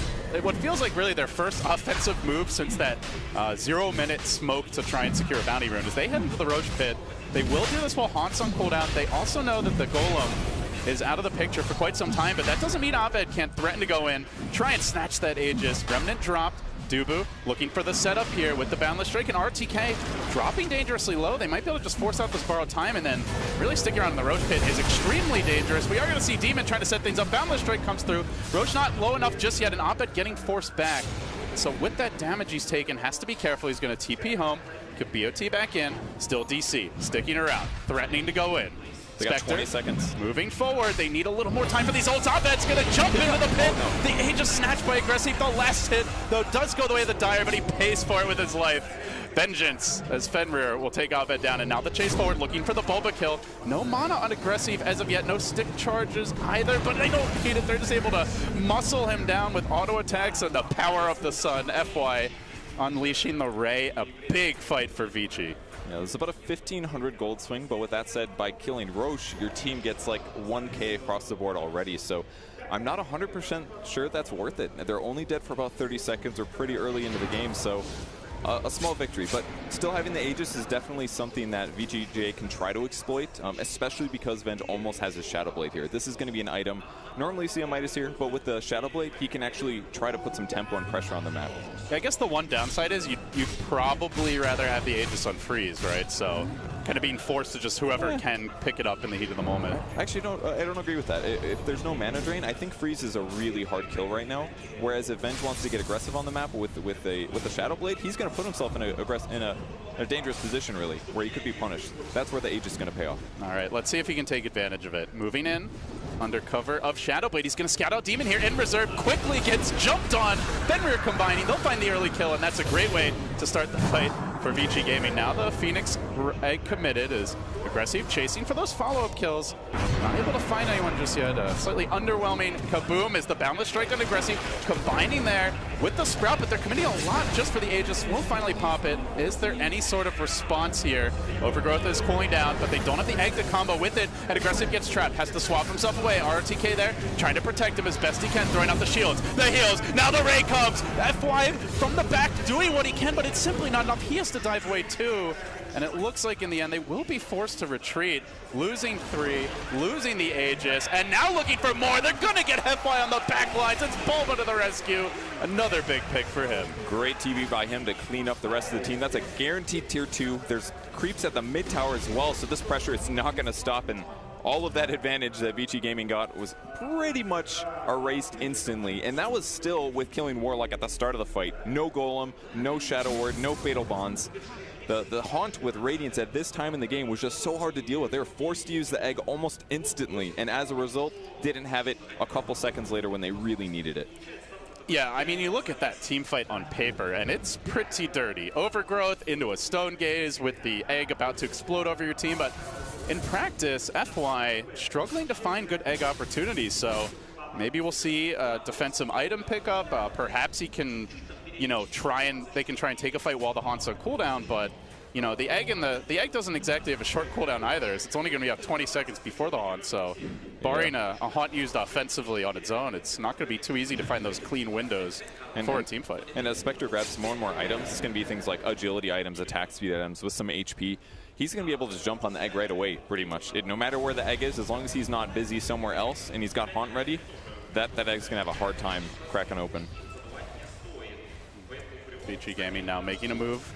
what feels like really their first offensive move since that 0-minute smoke to try and secure a bounty rune. As they head into the Roach Pit, they will do this while Haunt's on cooldown. They also know that the Golem is out of the picture for quite some time, but that doesn't mean Abed can't threaten to go in, try and snatch that Aegis. Remnant dropped. Dubu looking for the setup here with the Boundless Drake, and RTK dropping dangerously low. They might be able to just force out this borrowed time, and then really sticking around in the Roach Pit is extremely dangerous. We are going to see Demon trying to set things up. Boundless Drake comes through. Roach not low enough just yet, and Abed getting forced back. So with that damage he's taken, has to be careful. He's going to TP home. Could BOT back in. Still DC, sticking around, threatening to go in. They got 20 seconds. Moving forward, they need a little more time for these ults. Abed's gonna jump into the pit. The Aegis snatched by Aggressive. The last hit, though, does go the way of the Dire, but he pays for it with his life. Vengeance, as Fenrir will take Abed down, and now the chase forward, looking for the Bulba kill. No mana on Aggressive as of yet, no stick charges either, but they don't need it. They're just able to muscle him down with auto attacks and the power of the sun. FY unleashing the Ray, a big fight for VG. Yeah, there's about a 1,500 gold swing, but with that said, by killing Roche, your team gets like 1K across the board already, so I'm not 100% sure that's worth it. They're only dead for about 30 seconds or pretty early into the game, so a small victory. But still having the Aegis is definitely something that VG.J can try to exploit, especially because Venge almost has his Shadow Blade here. This is going to be an item. Normally you see a Midas here, but with the Shadow Blade, he can actually try to put some tempo and pressure on the map. I guess the one downside is you'd probably rather have the Aegis on freeze, right? So kind of being forced to just whoever can pick it up in the heat of the moment. Actually, I don't agree with that. If there's no mana drain, I think freeze is a really hard kill right now. Whereas if Venge wants to get aggressive on the map with the Shadow Blade, he's going to put himself in a dangerous position, really, where he could be punished. That's where the Aegis is going to pay off. All right, let's see if he can take advantage of it. Moving in, under cover of Shadow Blade. He's going to scout out Demon here in reserve. Quickly gets jumped on. Fenrir combining. They'll find the early kill, and that's a great way to start the fight for VG Gaming. Now the Phoenix Egg committed is Aggressive, chasing for those follow-up kills. Not able to find anyone just yet. Slightly underwhelming Kaboom is the Boundless Strike on Aggressive, combining there with the Sprout, but they're committing a lot just for the Aegis. We'll finally pop it. Is there any sort of response here? Overgrowth is cooling down, but they don't have the egg to combo with it, and Aggressive gets trapped, has to swap himself away. RTK there, trying to protect him as best he can, throwing out the shields, the heals, now the Ray comes! FY from the back doing what he can, but it's simply not enough. He has to dive away too. And it looks like in the end they will be forced to retreat, losing 3, losing the Aegis, and now looking for more. They're going to get FY on the back lines. It's Bulba to the rescue. Another big pick for him. Great TV by him to clean up the rest of the team. That's a guaranteed tier 2. There's creeps at the mid tower as well, so this pressure is not going to stop. And all of that advantage that VG Gaming got was pretty much erased instantly. And that was still with killing Warlock at the start of the fight. No Golem, no Shadow Word, no Fatal Bonds. The Haunt with Radiance at this time in the game was just so hard to deal with. They were forced to use the egg almost instantly, and as a result, didn't have it a couple seconds later when they really needed it. Yeah, I mean, you look at that team fight on paper, and it's pretty dirty. Overgrowth into a Stone Gaze with the egg about to explode over your team, but in practice, FY struggling to find good egg opportunities, so maybe we'll see a defensive item pickup. Perhaps he can, you know, they can try and take a fight while the Haunt's on cooldown, but you know, the egg doesn't exactly have a short cooldown either. It's only going to be up 20 seconds before the Haunt, so barring a Haunt used offensively on its own, it's not going to be too easy to find those clean windows for a team fight. And as Spectre grabs more and more items, it's going to be things like agility items, attack speed items with some HP. He's going to be able to jump on the egg right away, pretty much. No matter where the egg is, as long as he's not busy somewhere else and he's got Haunt ready, that egg's going to have a hard time cracking open. VG Gaming now making a move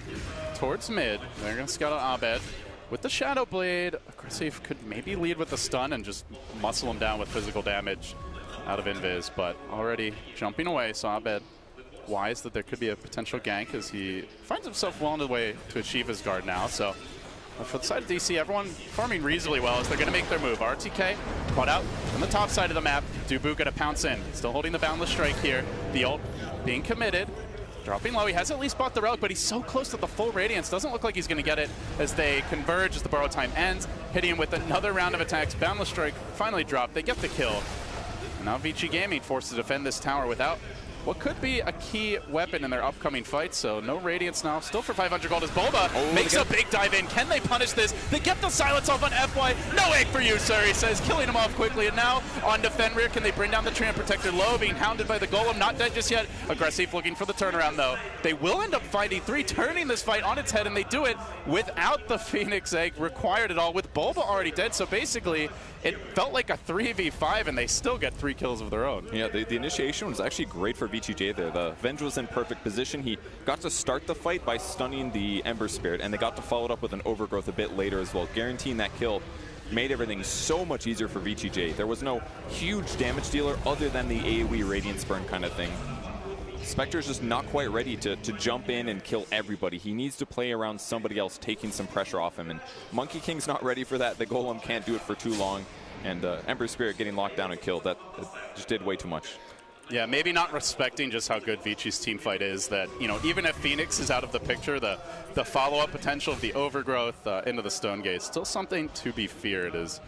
towards mid. They're going to scout out Abed. With the Shadow Blade, Aggressive could maybe lead with the stun and just muscle him down with physical damage. out of Invis, but already jumping away. So Abed wise that there could be a potential gank as he finds himself well on the way to achieve his guard now. So for the side of DC, everyone farming reasonably well as they're going to make their move. RTK brought out on the top side of the map. Dubu going to pounce in. Still holding the boundless strike here. The ult being committed. Dropping low. He has at least bought the relic, but he's so close to the full radiance. Doesn't look like he's going to get it as they converge as the borrow time ends. Hitting him with another round of attacks. Boundless strike finally dropped. They get the kill. Now VG Gaming forced to defend this tower without what could be a key weapon in their upcoming fight. So no Radiance now. Still for 500 gold as Bulba makes a big dive in. Can they punish this? They get the silence off on FY. No egg for you, sir, he says, killing him off quickly. And now on to Fenrir. Can they bring down the Tram Protector low? Being hounded by the Golem. Not dead just yet. Aggressive looking for the turnaround, though. They will end up finding 3, turning this fight on its head, and they do it without the Phoenix Egg required at all, with Bulba already dead. So basically, it felt like a 3v5, and they still get 3 kills of their own. Yeah, the initiation was actually great for VG.J there. The Venge was in perfect position. He got to start the fight by stunning the Ember Spirit, and they got to follow it up with an Overgrowth a bit later as well. Guaranteeing that kill made everything so much easier for VG.J. There was no huge damage dealer other than the AoE Radiance Burn kind of thing. Spectre's just not quite ready to jump in and kill everybody. He needs to play around somebody else, taking some pressure off him, and Monkey King's not ready for that. The Golem can't do it for too long, and Ember Spirit getting locked down and killed, that just did way too much. Yeah, maybe not respecting just how good Vichi's team fight is, that, you know, even if Phoenix is out of the picture, the follow-up potential of the Overgrowth into the Stone Gate, still something to be feared, as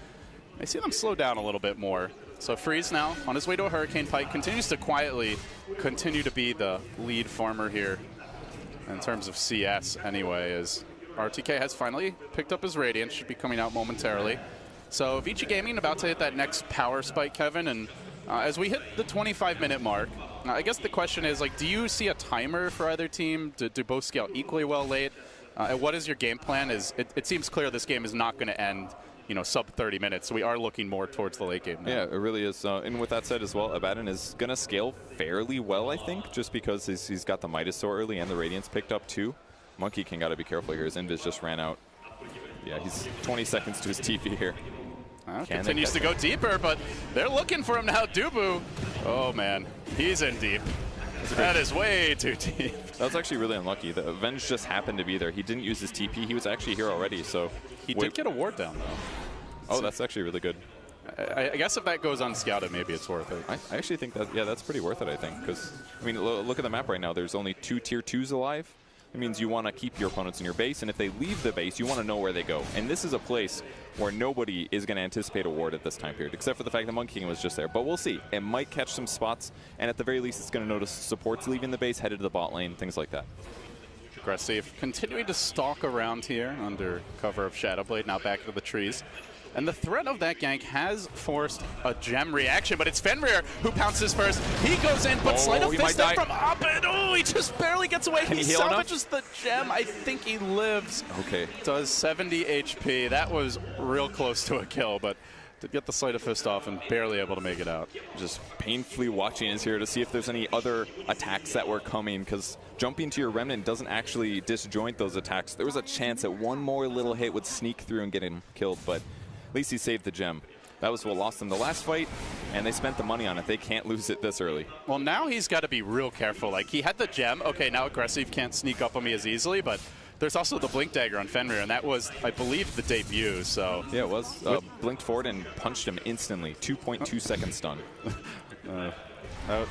I see them slow down a little bit more. So Freeze now on his way to a Hurricane Pike, continues to quietly continue to be the lead farmer here in terms of CS anyway, as RTK has finally picked up his Radiance, should be coming out momentarily. So VG Gaming about to hit that next power spike, Kevin, and as we hit the 25-minute mark, I guess the question is, like, do you see a timer for either team? Do both scale equally well late? And what is your game plan? It seems clear this game is not going to end, you know, sub 30 minutes, so we are looking more towards the late game now. Yeah, it really is. And with that said as well, Abaddon is going to scale fairly well, I think, just because he's got the Midas so early and the Radiance picked up too. Monkey King got to be careful here. His Invis just ran out. Yeah, he's 20 seconds to his TP here. Continues to go deeper, but they're looking for him now. Dubu, oh man, he's in deep. That is way too deep. That was actually really unlucky. The Avenge just happened to be there. He didn't use his TP. He was actually here already, so... He did get a ward down, though. Oh, that's actually really good. I guess if that goes unscouted, maybe it's worth it. I actually think that, yeah, that's pretty worth it, I think. Because, I mean, look at the map right now. There's only 2 tier 2s alive. It means you want to keep your opponents in your base, and if they leave the base, you want to know where they go. And this is a place where nobody is going to anticipate a ward at this time period, except for the fact that Monkey King was just there. But we'll see. It might catch some spots, and at the very least, it's going to notice supports leaving the base, headed to the bot lane, things like that. Aggressive, continuing to stalk around here under cover of Shadowblade, now back into the trees. And the threat of that gank has forced a gem reaction, but it's Fenrir who pounces first. He goes in, but Sleight of Fist in from Abed. Oh, he just barely gets away. He salvages the gem. I think he lives. Okay. Does 70 HP. That was real close to a kill, but to get the Sleight of Fist off and barely able to make it out. Just painfully watching is here to see if there's any other attacks that were coming, because jumping to your Remnant doesn't actually disjoint those attacks. There was a chance that one more little hit would sneak through and get him killed, but at least he saved the gem. That was what lost them the last fight, and they spent the money on it. They can't lose it this early. Well, now he's got to be real careful. Like, he had the gem. Okay, now Aggressive can't sneak up on me as easily, but there's also the Blink Dagger on Fenrir, and that was, I believe, the debut, so... Yeah, it was. Blinked forward and punched him instantly. 2.2 second stun.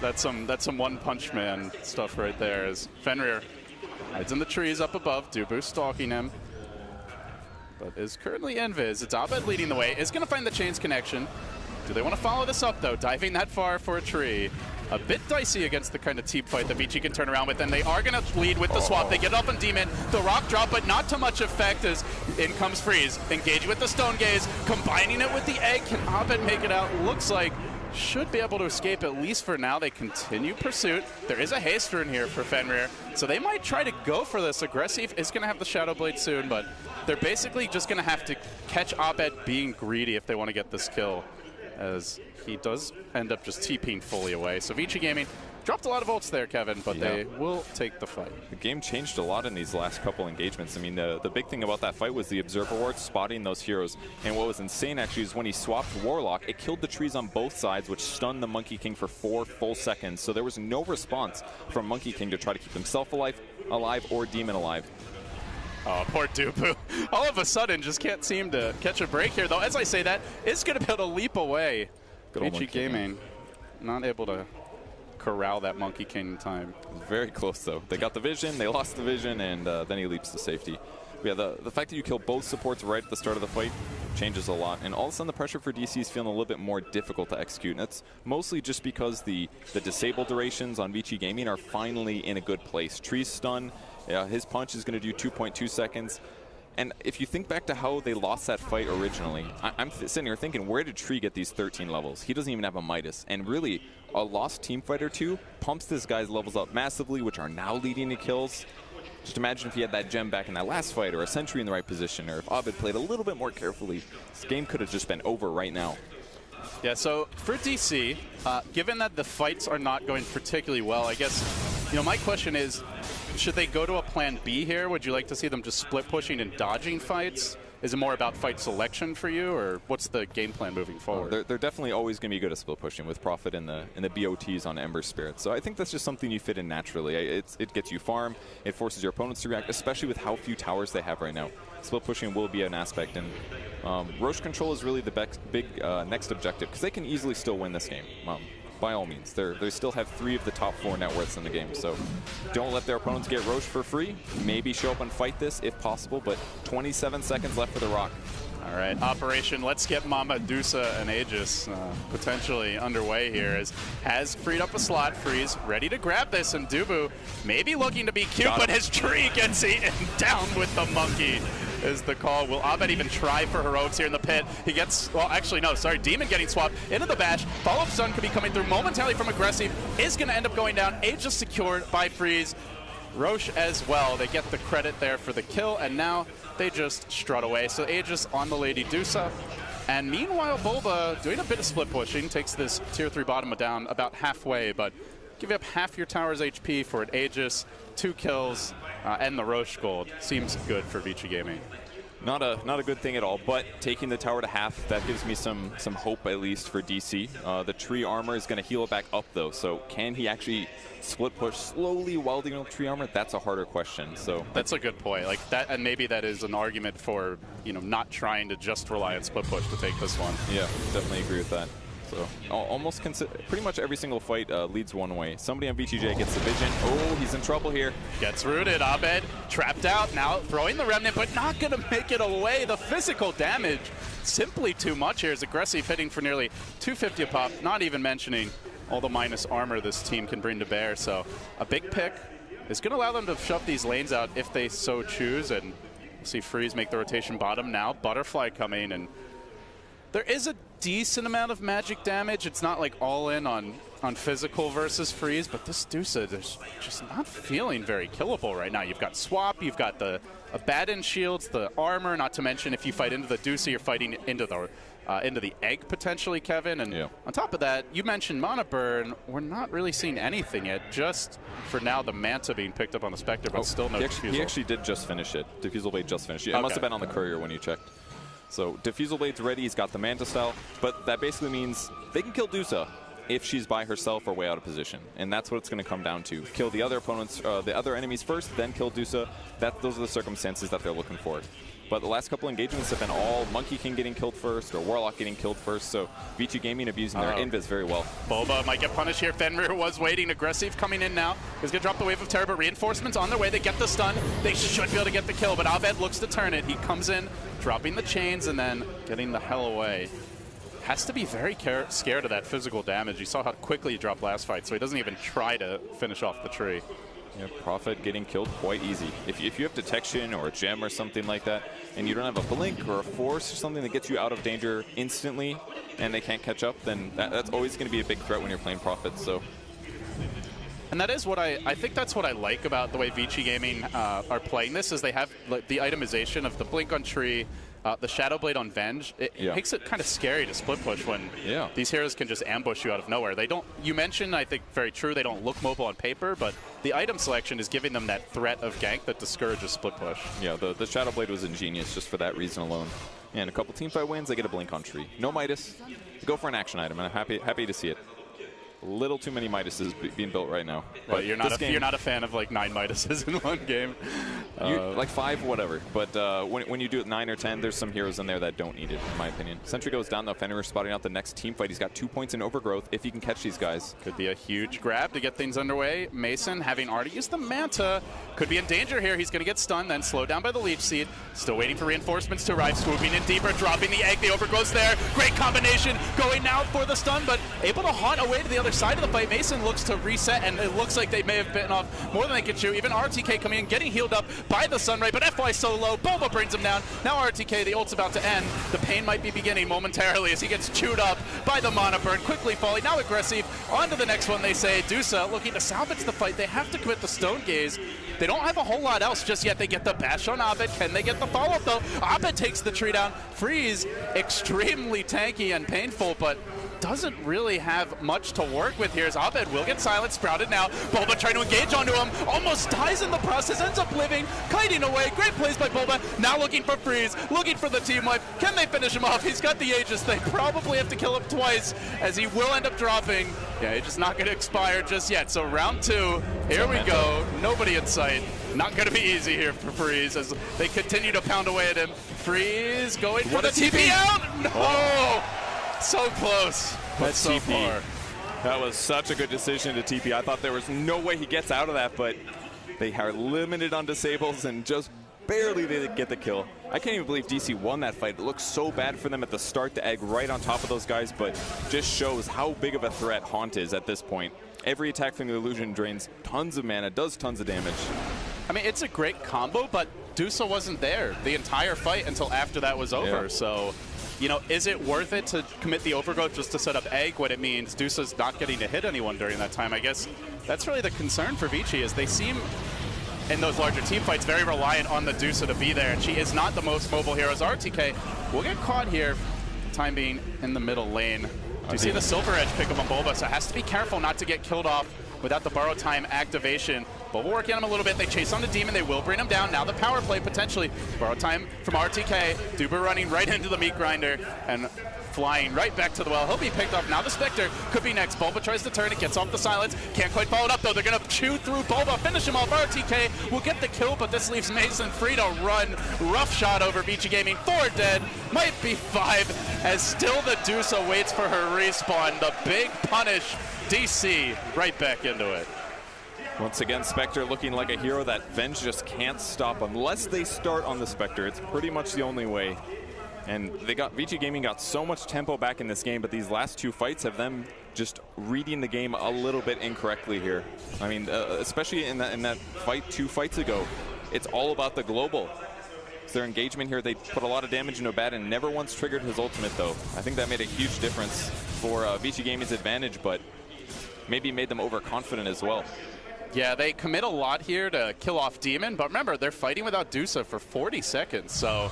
That's some one-punch man stuff right there, as Fenrir hides in the trees up above. Dubu stalking him, but is currently Invis. It's Abed leading the way. Is going to find the chains connection. Do they want to follow this up, though? Diving that far for a tree. A bit dicey against the kind of team fight that VG can turn around with, and they are going to lead with the swap. They get up on Demon. The rock drop, but not to much effect as in comes Freeze. Engaging with the Stone Gaze, combining it with the egg. Can Abed make it out? Looks like should be able to escape, at least for now. They continue pursuit. There is a haste rune here for Fenrir, so they might try to go for this. Aggressive is going to have the Shadow Blade soon, but they're basically just going to have to catch Abed being greedy if they want to get this kill, as he does end up just TPing fully away. So VG Gaming dropped a lot of ults there, Kevin, but Yeah. they will take the fight. The game changed a lot in these last couple engagements. I mean, the big thing about that fight was the Observer Ward spotting those heroes. And what was insane, actually, is when he swapped Warlock, it killed the trees on both sides, which stunned the Monkey King for 4 full seconds. So there was no response from Monkey King to try to keep himself alive, or Demon alive. Oh, poor Dupu. All of a sudden, just can't seem to catch a break here, though. As I say that, is going to be able to leap away. Good old VG Monkey King. Gaming, not able to corral that Monkey King in time. Very close, though. They got the vision, they lost the vision, and then he leaps to safety. But yeah, the fact that you kill both supports right at the start of the fight changes a lot. And all of a sudden, the pressure for DC is feeling a little bit more difficult to execute. And that's mostly just because the disable durations on VG Gaming are finally in a good place. Tree's stun, his punch is going to do 2.2 seconds. And if you think back to how they lost that fight originally, I'm sitting here thinking, where did Tree get these 13 levels? He doesn't even have a Midas. And really, a lost team fight or two pumps this guy's levels up massively, which are now leading to kills. Just imagine if he had that gem back in that last fight, or a sentry in the right position, or if Abed played a little bit more carefully, this game could have just been over right now. Yeah, so for DC, given that the fights are not going particularly well, I guess, my question is, should they go to a plan B here? Would you like to see them just split pushing and dodging fights? Is it more about fight selection for you, or what's the game plan moving forward? They're definitely always going to be good at split pushing with Prophet and the BOTs on Ember Spirit. So I think that's just something you fit in naturally. It gets you farm, it forces your opponents to react, especially with how few towers they have right now. Split pushing will be an aspect, and Roche control is really the big next objective, because they can easily still win this game. By all means, they still have 3 of the top 4 net worths in the game, so don't let their opponents get Roche for free. Maybe show up and fight this if possible, but 27 seconds left for the Rock. All right, Operation Let's Get Mama Dusa and Aegis potentially underway here, as has freed up a slot. Freeze ready to grab this, and Dubu maybe looking to be cute, but his tree gets eaten down with the monkey is the call. Will Abed even try for heroics here in the pit? He gets, well, actually, no, sorry, Demon getting swapped into the bash. Follow-up stun could be coming through momentarily from Aggressive. Is going to end up going down. Aegis secured by Freeze. Roche as well. They get the credit there for the kill, and now they just strut away. So Aegis on the Lady Dusa. And meanwhile, Bulba doing a bit of split pushing, takes this tier 3 bottom down about halfway, but give up half your tower's HP for an Aegis, 2 kills, and the Roche gold. Seems good for VG Gaming. Not a good thing at all, but taking the tower to half, that gives me some hope at least for DC. The tree armor is going to heal it back up though, so can he actually split push slowly while dealing with tree armor? That's a harder question. So that's a good point. Like that, and maybe that is an argument for not trying to just rely on split push to take this one. Yeah, definitely agree with that. So almost pretty much every single fight leads one way. Somebody on VG.J gets the vision. Oh, he's in trouble here. Gets rooted. Abed trapped out. Now throwing the remnant, but not going to make it away. The physical damage simply too much here. Is Aggressive hitting for nearly 250 a pop. Not even mentioning all the minus armor this team can bring to bear. So a big pick is going to allow them to shove these lanes out if they so choose. And we'll see Freeze make the rotation bottom now. Butterfly coming, and there is a decent amount of magic damage. It's not like all in on physical versus Freeze, but this Dusa is just not feeling very killable right now. You've got Swap, you've got the Abaddon shields, the armor, not to mention if you fight into the Dusa, you're fighting into the egg potentially, Kevin. And on top of that, you mentioned Mana Burn. We're not really seeing anything yet. Just for now, the Manta being picked up on the Spectre, but still no Diffusal. He actually did just finish it. Diffusal Blade just finished it. It must have been on the courier when you checked. So Diffusal Blade's ready, he's got the Manta style, but that basically means they can kill Dusa if she's by herself or way out of position. And that's what it's going to come down to. Kill the other opponents, the other enemies first, then kill Dusa. Those are the circumstances that they're looking for. But the last couple engagements have been all Monkey King getting killed first or Warlock getting killed first, so VG Gaming abusing their invis very well. Boba might get punished here. Fenrir was waiting. Aggressive coming in now. He's going to drop the Wave of Terror, but reinforcements on their way. They get the stun. They should be able to get the kill, but Abed looks to turn it. He comes in, dropping the chains, and then getting the hell away. Has to be very scared of that physical damage. You saw how quickly he dropped last fight, so he doesn't even try to finish off the tree. Yeah, Prophet getting killed quite easy. If you have detection or a gem or something like that, and you don't have a blink or a force or something that gets you out of danger instantly, and they can't catch up, then that's always going to be a big threat when you're playing Prophet. So, and that is what I think that's what I like about the way VG Gaming are playing this, is they have the itemization of the blink on tree, the Shadow Blade on Venge, it makes it kind of scary to split push when these heroes can just ambush you out of nowhere. They don't, you mentioned, I think very true, they don't look mobile on paper, but the item selection is giving them that threat of gank that discourages split push. Yeah, the Shadow Blade was ingenious just for that reason alone. And a couple teamfight wins, they get a Blink on Tree. No Midas, go for an action item, and I'm happy to see it. A little too many Midases being built right now. But you're not a fan of like 9 Midases in one game. Like 5, whatever. But when you do it 9 or 10, there's some heroes in there that don't need it, in my opinion. Sentry goes down, though. Fenrir spotting out the next team fight. He's got 2 points in Overgrowth if he can catch these guys. Could be a huge grab to get things underway. Mason, having already used the Manta, could be in danger here. He's going to get stunned, then slowed down by the Leech Seed. Still waiting for reinforcements to arrive. Swooping in deeper, dropping the egg. The Overgrowth's there. Great combination. Going now for the stun, but able to haunt away to the other side of the fight. Mason looks to reset, and it looks like they may have bitten off more than they could chew. Even RTK coming in, getting healed up by the Sunray, but FY so low. Bulba brings him down. Now RTK, the ult's about to end. The pain might be beginning momentarily as he gets chewed up by the Mana Burn. Quickly falling, now aggressive. On to the next one, they say. Dusa looking to salvage the fight. They have to commit the Stone Gaze. They don't have a whole lot else just yet. They get the bash on Abed. Can they get the follow-up, though? Abed takes the tree down. Freeze, extremely tanky and painful, but doesn't really have much to work with here as Abed will get silent, sprouted now. Bulba trying to engage onto him, almost dies in the process, ends up living, kiting away. Great plays by Bulba, now looking for Freeze, looking for the team wipe. Can they finish him off? He's got the Aegis. They probably have to kill him twice as he will end up dropping. Yeah, Aegis not going to expire just yet. So round 2, here we go. Nobody in sight. Not going to be easy here for Freeze as they continue to pound away at him. Freeze going for the TP out. No! Oh. So close, but so TP. far. That was such a good decision to TP. I thought there was no way he gets out of that, but they are limited on disables and just barely did get the kill. I can't even believe DC won that fight. It looked so bad for them at the start to egg right on top of those guys, but just shows how big of a threat Haunt is at this point. Every attack from the illusion drains tons of mana, does tons of damage. I mean, it's a great combo, but Dusa wasn't there the entire fight until after that was over, so... You know, is it worth it to commit the Overgrowth just to set up egg when it means Dusa's not getting to hit anyone during that time? I guess that's really the concern for VG, is they seem, in those larger team fights, very reliant on the Dusa to be there, and she is not the most mobile hero. As RTK will get caught here, time being in the middle lane. Do you see the Silver Edge pick up on Bulba? So has to be careful not to get killed off without the borrow time activation. Bulba working on him a little bit. They chase on the Demon. They will bring him down. Now the power play potentially. Borrow time from RTK. Duba running right into the meat grinder and flying right back to the well. He'll be picked up. Now the Spectre could be next. Bulba tries to turn it. Gets off the silence. Can't quite follow it up though. They're going to chew through Bulba. Finish him off. RTK will get the kill, but this leaves Mason free to run. Rough shot over VG Gaming. 4 dead. Might be 5 as still the Dusa waits for her respawn. The big punish. DC right back into it. Once again, Spectre looking like a hero that Venge just can't stop unless they start on the Spectre. It's pretty much the only way. And VG Gaming got so much tempo back in this game, but these last 2 fights have them just reading the game a little bit incorrectly here. I mean, especially in that fight 2 fights ago, it's all about the global. It's their engagement here. They put a lot of damage into Bad and never once triggered his ultimate, though. I think that made a huge difference for VG Gaming's advantage, but maybe made them overconfident as well. Yeah, they commit a lot here to kill off Demon, but remember, they're fighting without Dusa for 40 seconds, so,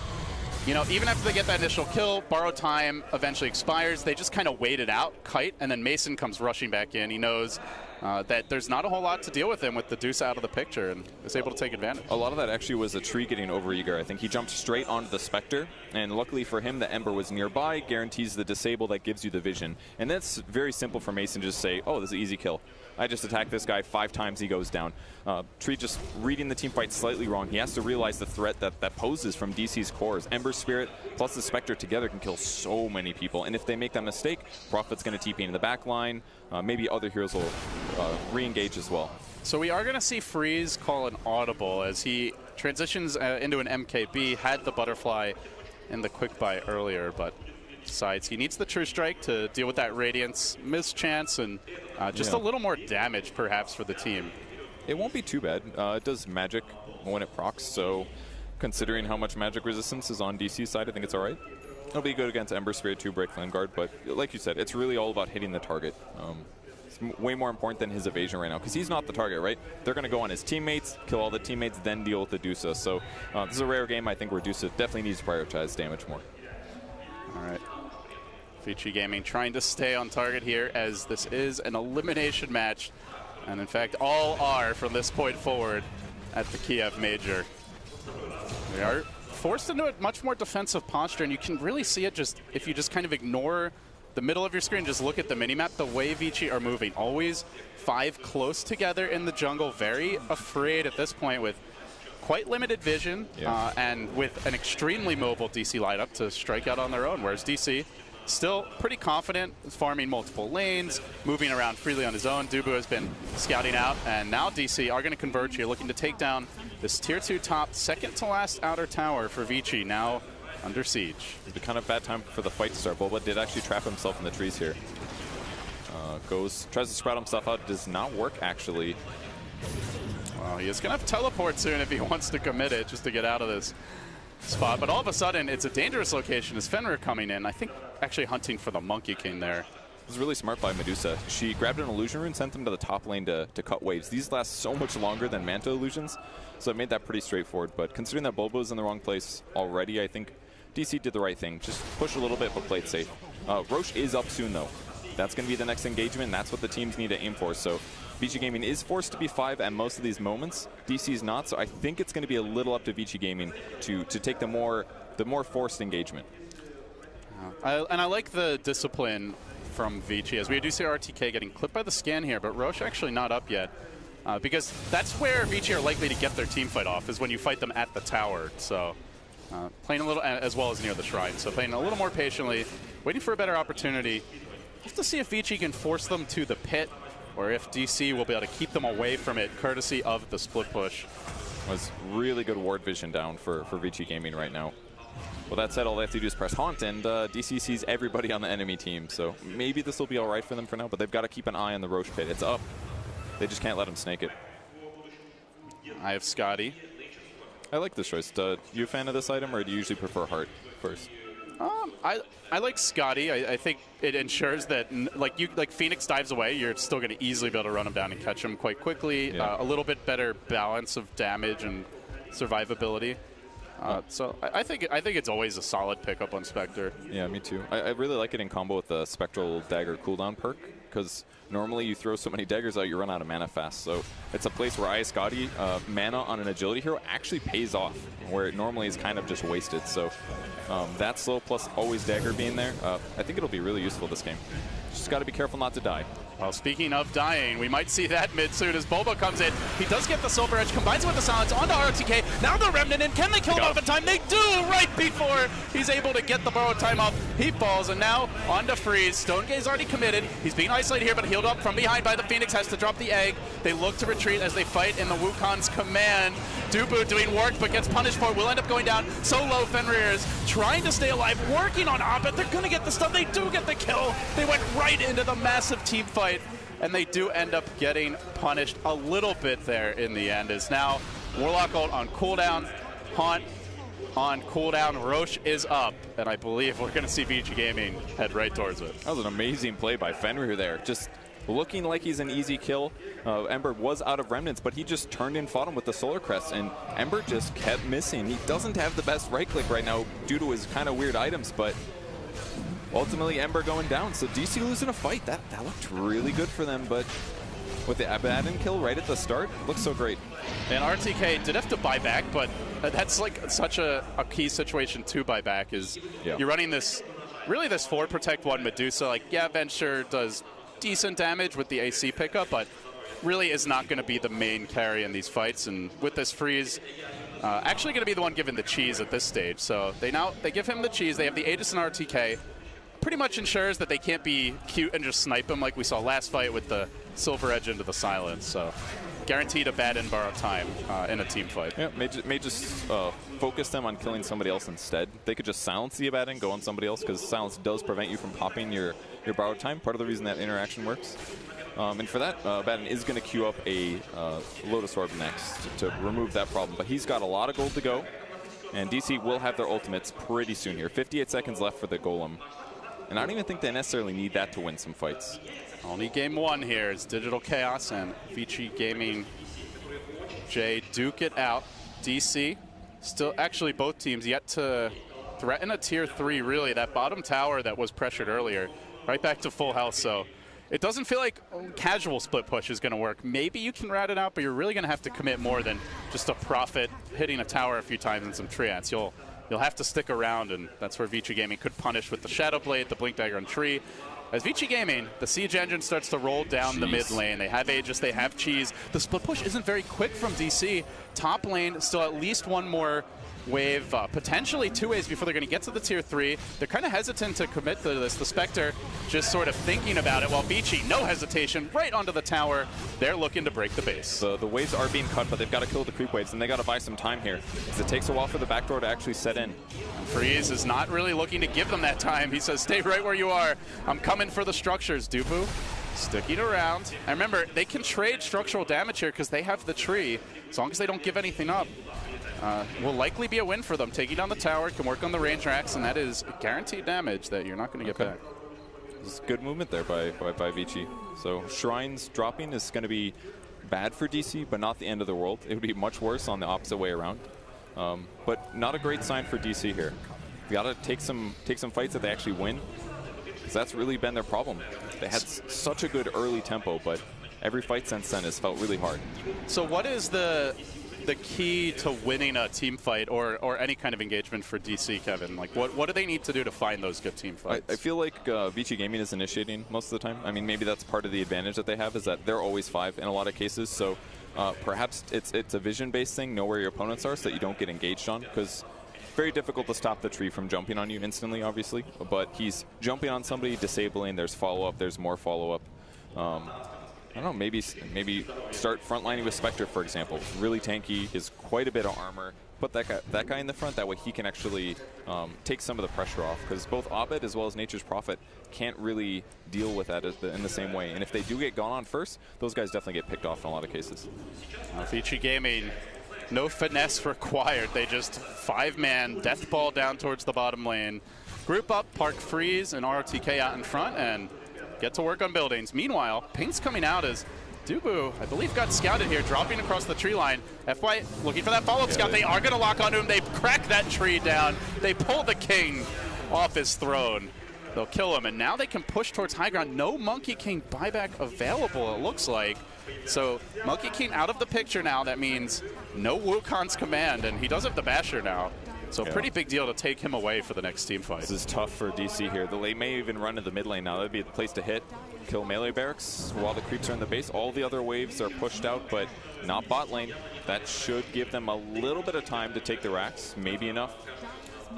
you know, even after they get that initial kill, borrow time eventually expires. They just kind of wait it out, kite, and then Mason comes rushing back in. He knows that there's not a whole lot to deal with him with the Dusa out of the picture, and is able to take advantage. A lot of that actually was a tree getting overeager. I think he jumped straight onto the Spectre, and luckily for him, the Ember was nearby, guarantees the disable that gives you the vision. And that's very simple for Mason to just say, oh, this is an easy kill. I just attack this guy 5 times, he goes down. Tree just reading the team fight slightly wrong. He has to realize the threat that poses from DC's cores. Ember Spirit plus the Spectre together can kill so many people. And if they make that mistake, Prophet's going to TP in the back line. Maybe other heroes will re-engage as well. So we are going to see Freeze call an audible as he transitions into an MKB, had the butterfly in the quick buy earlier, but decides he needs the True Strike to deal with that Radiance mischance and just a little more damage perhaps for the team. It won't be too bad. It does magic when it procs, so considering how much magic resistance is on DC's side, I think it's all right. It'll be good against Ember Spirit 2, Break Flame Guard, but like you said, it's really all about hitting the target. It's way more important than his evasion right now, because he's not the target, right? They're going to go on his teammates, kill all the teammates, then deal with the Dusa. So this is a rare game. I think where Dusa definitely needs to prioritize damage more. All right. VG Gaming trying to stay on target here, as this is an elimination match. And in fact, all are from this point forward at the Kiev Major. They are forced into a much more defensive posture, and you can really see it just if you just kind of ignore the middle of your screen, just look at the minimap, the way VG are moving. Always 5 close together in the jungle, very afraid at this point with quite limited vision, and with an extremely mobile DC lineup to strike out on their own, whereas DC still pretty confident, farming multiple lanes, moving around freely on his own. Dubu has been scouting out, and now DC are going to converge here, looking to take down this tier 2 top, second to last outer tower for Vici, now under siege. It's been kind of bad time for the fight to start. Boba did actually trap himself in the trees here. Tries to sprout himself out, does not work actually. Well, he is going to have teleport soon if he wants to commit it, just to get out of this spot. But all of a sudden, it's a dangerous location as Fenrir coming in. I think actually hunting for the Monkey King there. It was really smart by Medusa. She grabbed an illusion rune, sent them to the top lane to cut waves. These last so much longer than Manta illusions, so it made that pretty straightforward. But considering that Bobo is in the wrong place already, I think DC did the right thing. Just push a little bit, but play it safe. Roche is up soon, though. That's going to be the next engagement. That's what the teams need to aim for. So VG Gaming is forced to be 5 at most of these moments. DC is not, so I think it's going to be a little up to VG Gaming to take the more forced engagement. And I like the discipline from Vici, as we do see RTK getting clipped by the scan here, but Roche actually not up yet. Because that's where Vici are likely to get their team fight off, is when you fight them at the tower. So playing a little, as well as near the shrine. So playing a little more patiently, waiting for a better opportunity. Have to see if Vici can force them to the pit, or if DC will be able to keep them away from it, courtesy of the split push. Was really good ward vision down for VG Gaming right now. Well, that said, all they have to do is press Haunt, and DC sees everybody on the enemy team. So maybe this will be all right for them for now, but they've got to keep an eye on the Roche pit. It's up. They just can't let him snake it. I have Scotty. I like this choice. You a fan of this item, or do you usually prefer Heart first? I like Scotty. I think it ensures that like Phoenix dives away, you're still going to easily be able to run him down and catch him quite quickly. Yeah. A little bit better balance of damage and survivability. So I think it's always a solid pickup on Spectre. Yeah, me too. I really like it in combo with the Spectral Dagger cooldown perk, because normally you throw so many daggers out, you run out of mana fast. So it's a place where Scotty mana on an agility hero actually pays off, where it normally is kind of just wasted. So that slow plus always dagger being there, I think it'll be really useful this game. Just got to be careful not to die. Well, speaking of dying, we might see that mid soon as Boba comes in. He does get the Silver Edge, combines it with the Silence onto RTK. Now the Remnant in. Can they kill him off in time? They do, right before he's able to get the borrowed time off. He falls, and now onto Freeze. Stonegaze already committed. He's being isolated here, but healed up from behind by the Phoenix. Has to drop the egg. They look to retreat as they fight in the Wukong's command. Dubu doing work, but gets punished for it. Will end up going down. So low, Fenrir is trying to stay alive, working on Abed. They're going to get the stun. They do get the kill. They went right into the massive team fight. And they do end up getting punished a little bit there in the end, as now Warlock ult on cooldown, Haunt on cooldown, Roche is up, and I believe we're going to see VG Gaming head right towards it. That was an amazing play by Fenrir there. Just looking like he's an easy kill. Ember was out of remnants, but he just turned and fought him with the Solar Crest, and Ember just kept missing. He doesn't have the best right click right now due to his kind of weird items, but ultimately, Ember going down, so DC losing a fight. That looked really good for them, but with the Abaddon kill right at the start, looks so great. And RTK did have to buy back, but that's like such a key situation to buy back, is you're running this, really this 4 protect 1 Medusa. Like, yeah, Venture does decent damage with the AC pickup, but really is not going to be the main carry in these fights. And with this freeze, actually going to be the one given the cheese at this stage. So they give him the cheese. They have the Aegis and RTK. Pretty much ensures that they can't be cute and just snipe him like we saw last fight with the Silver Edge into the Silence. So guaranteed a bad and borrow time in a team fight. Yeah, may just focus them on killing somebody else instead. They could just silence the Abaddon, go on somebody else, because silence does prevent you from popping your borrowed time. Part of the reason that interaction works. And for that, Abaddon is going to queue up a Lotus Orb next to remove that problem. But he's got a lot of gold to go, and DC will have their ultimates pretty soon here. 58 seconds left for the Golem. And I don't even think they necessarily need that to win some fights. Only game one here is Digital Chaos and VG.J duke it out. DC, still actually both teams yet to threaten a tier 3, really. That bottom tower that was pressured earlier, right back to full health, so it doesn't feel like casual split push is going to work. Maybe you can rat it out, but you're really going to have to commit more than just a Prophet hitting a tower a few times and some triats. You'll have to stick around, and that's where VG Gaming could punish with the Shadow Blade, the Blink Dagger, and Tree. As VG Gaming, the Siege Engine starts to roll down the mid lane. They have Aegis, they have Cheese. The split push isn't very quick from DC. Top lane, still at least one more wave, potentially 2 waves before they're going to get to the tier 3. They're kind of hesitant to commit to this. The Spectre just sort of thinking about it, while Vici, no hesitation, right onto the tower. They're looking to break the base. The waves are being cut, but they've got to kill the creep waves, and they got to buy some time here, because it takes a while for the backdoor to actually set in. And Freeze is not really looking to give them that time. He says, stay right where you are. I'm coming for the structures, Dubu. Sticking around. And remember, they can trade structural damage here because they have the tree, as long as they don't give anything up. Will likely be a win for them. Taking down the tower, can work on the range racks, and that is guaranteed damage that you're not going to get back. This is good movement there by Vici. So Shrines dropping is going to be bad for DC, but not the end of the world. It would be much worse on the opposite way around. But not a great sign for DC here. You got to take some fights that they actually win, because that's really been their problem. They had such a good early tempo, but every fight since then has felt really hard. So what is the key to winning a team fight or any kind of engagement for DC, Kevin? Like, what do they need to do to find those good team fights? I feel like VG Gaming is initiating most of the time. I mean, maybe that's part of the advantage that they have, is that they're always 5 in a lot of cases. So perhaps it's a vision-based thing, know where your opponents are so that you don't get engaged on, because very difficult to stop the tree from jumping on you instantly, obviously. But he's jumping on somebody, disabling, there's follow-up, there's more follow-up. I don't know, maybe start frontlining with Spectre, for example. Really tanky, has quite a bit of armor. Put that guy in the front, that way he can actually take some of the pressure off, because both Abed as well as Nature's Prophet can't really deal with that in the same way. And if they do get gone on first, those guys definitely get picked off in a lot of cases. VG Gaming, no finesse required. They just 5-man death ball down towards the bottom lane. Group up, park Freeze and ROTK out in front, and get to work on buildings. Meanwhile, Pink's coming out as Dubu, I believe, got scouted here, dropping across the tree line. FY looking for that follow-up scout. They are going to lock onto him. They crack that tree down. They pull the king off his throne. They'll kill him, and now they can push towards high ground. No Monkey King buyback available, it looks like. So Monkey King out of the picture now. That means no Wukon's command, and he does have the Basher now. So pretty big deal to take him away for the next team fight. This is tough for DC here. The lane may even run to the mid lane now. That'd be the place to hit. Kill melee barracks while the creeps are in the base. All the other waves are pushed out, but not bot lane. That should give them a little bit of time to take the racks. Maybe enough.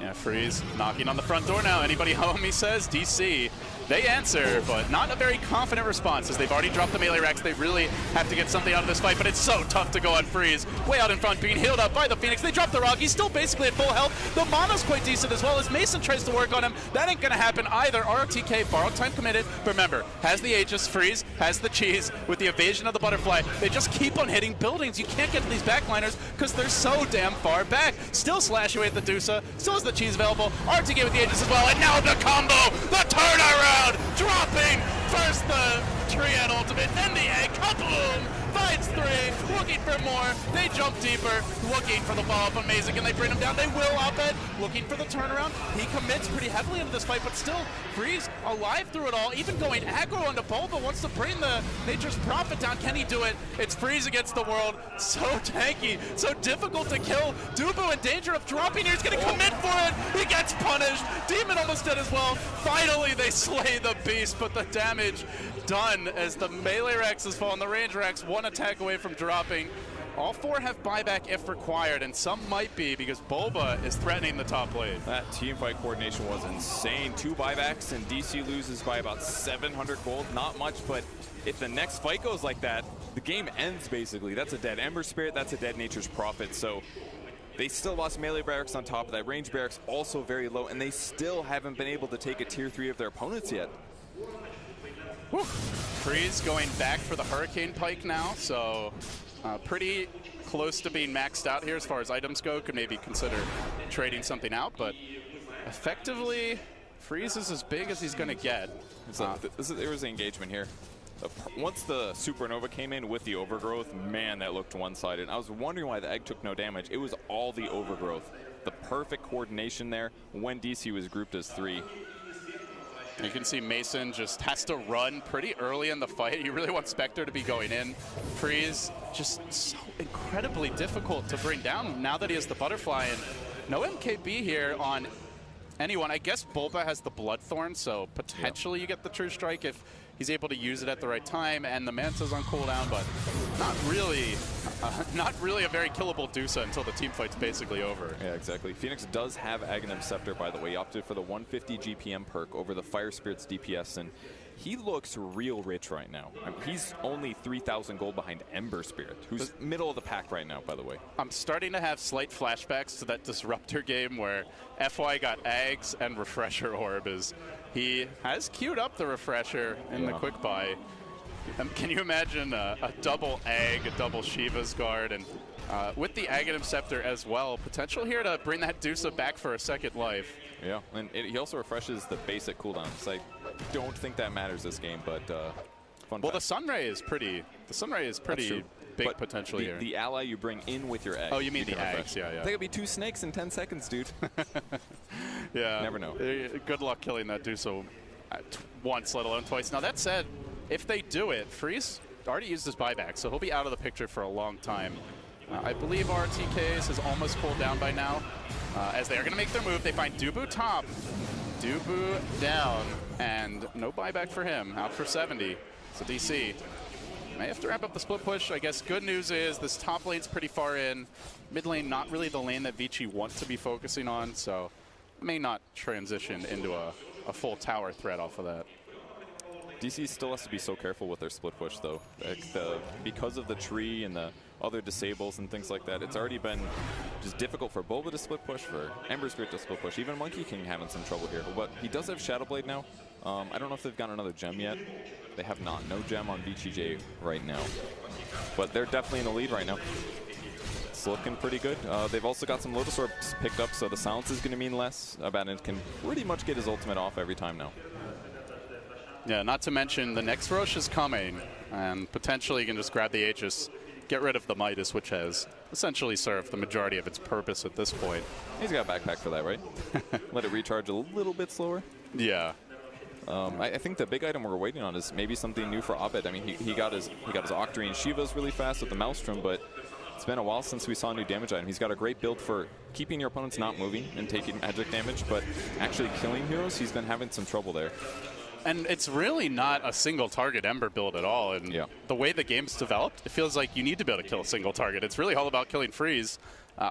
Yeah, Freeze knocking on the front door now. Anybody home, he says. DC, they answer, but not a very confident response, as they've already dropped the melee racks. They really have to get something out of this fight, but it's so tough to go on Freeze. Way out in front, being healed up by the Phoenix. They drop the rock. He's still basically at full health. The mana's quite decent as well, as Mason tries to work on him. That ain't going to happen either. ROTK, borrowed time committed. But remember, has the Aegis, Freeze has the cheese with the evasion of the butterfly. They just keep on hitting buildings. You can't get to these backliners because they're so damn far back. Still slash away at the Dusa. Still has the cheese available. RTK with the Aegis as well. And now the combo, the turnaround, dropping first the Triad ultimate, then the egg, kaboom! Finds 3, looking for more. They jump deeper, looking for the follow-up on Mazik, and they bring him down. They will Abed, looking for the turnaround. He commits pretty heavily into this fight, but still, Freeze alive through it all, even going aggro onto Bulba, wants to bring the Nature's Prophet down. Can he do it? It's Freeze against the world. So tanky, so difficult to kill. Dubu in danger of dropping here. He's going to commit for it. He gets punished. Demon almost dead as well. Finally, they slay the beast, but the damage done as the melee Rex has fallen. The range Rex, one attack away from dropping. All 4 have buyback if required, and some might be because Bulba is threatening the top lane. That team fight coordination was insane. 2 buybacks, and DC loses by about 700 gold. Not much, but if the next fight goes like that, the game ends basically. That's a dead Ember Spirit, that's a dead Nature's Prophet. So they still lost melee barracks on top of that. Range barracks also very low, and they still haven't been able to take a tier 3 of their opponents yet. Whew. Freeze going back for the Hurricane Pike now, so pretty close to being maxed out here as far as items go. Could maybe consider trading something out, but effectively Freeze is as big as he's going to get. There was the engagement here. Once the Supernova came in with the overgrowth, man, that looked one-sided. I was wondering why the egg took no damage. It was all the overgrowth. The perfect coordination there when DC was grouped as 3. You can see Mason just has to run pretty early in the fight. You really want Spectre to be going in. Freeze just so incredibly difficult to bring down now that he has the butterfly, and no MKB here on anyone. I guess Bulba has the Bloodthorn, so potentially you get the True Strike if he's able to use it at the right time, and the Manta's on cooldown, but not really a very killable Dusa until the team fight's basically over. Yeah, exactly. Phoenix does have Aghanim Scepter, by the way. He opted for the 150 GPM perk over the Fire Spirit's DPS, and he looks real rich right now. I mean, he's only 3,000 gold behind Ember Spirit, who's middle of the pack right now, by the way. I'm starting to have slight flashbacks to that Disruptor game where FY got Ags and Refresher Orb. He has queued up the Refresher in the quick buy. Can you imagine a double Ag, a double Shiva's Guard, and with the Aghanim Scepter as well, potential here to bring that Dusa back for a second life. Yeah, and he also refreshes the basic cooldowns. I don't think that matters this game, but fun Well, fact. the Sunray is pretty big but potential here. The ally you bring in with your egg. Oh, you mean the can refresh. eggs? Yeah, yeah. They could be 2 snakes in 10 seconds, dude. Yeah. Never know. Good luck killing that Dusa once, let alone twice. Now, that said, if they do it, Freeze already used his buyback, so he'll be out of the picture for a long time. I believe RTKs has almost cooled down by now. As they are going to make their move, they find Dubu top. Dubu down, and no buyback for him. Out for 70. So DC may have to wrap up the split push. I guess good news is this top lane's pretty far in. Mid lane, not really the lane that Vici wants to be focusing on, so may not transition into a full tower threat off of that. DC still has to be so careful with their split push, though. Like because of the tree and the other disables and things like that, it's already been just difficult for Bulba to split push, for Ember Spirit to split push. Even Monkey King having some trouble here. But he does have Shadow Blade now. I don't know if they've got another gem yet. They have not. No gem on VG.J right now. But they're definitely in the lead right now. It's looking pretty good. They've also got some Lotus Orbs picked up, so the silence is going to mean less. Abaddon can pretty much get his ultimate off every time now. Yeah, not to mention the next Rosh is coming, and potentially you can just grab the Aegis, get rid of the Midas, which has essentially served the majority of its purpose at this point. He's got a backpack for that, right? Let it recharge a little bit slower. Yeah. I think the big item we're waiting on is maybe something new for Abed. I mean, he got his Octarine Shivas really fast with the Maelstrom, but it's been a while since we saw a new damage item. He's got a great build for keeping your opponents not moving and taking magic damage, but actually killing heroes, he's been having some trouble there. And it's really not a single target Ember build at all. And the way the game's developed, it feels like you need to be able to kill a single target. It's really all about killing Freeze.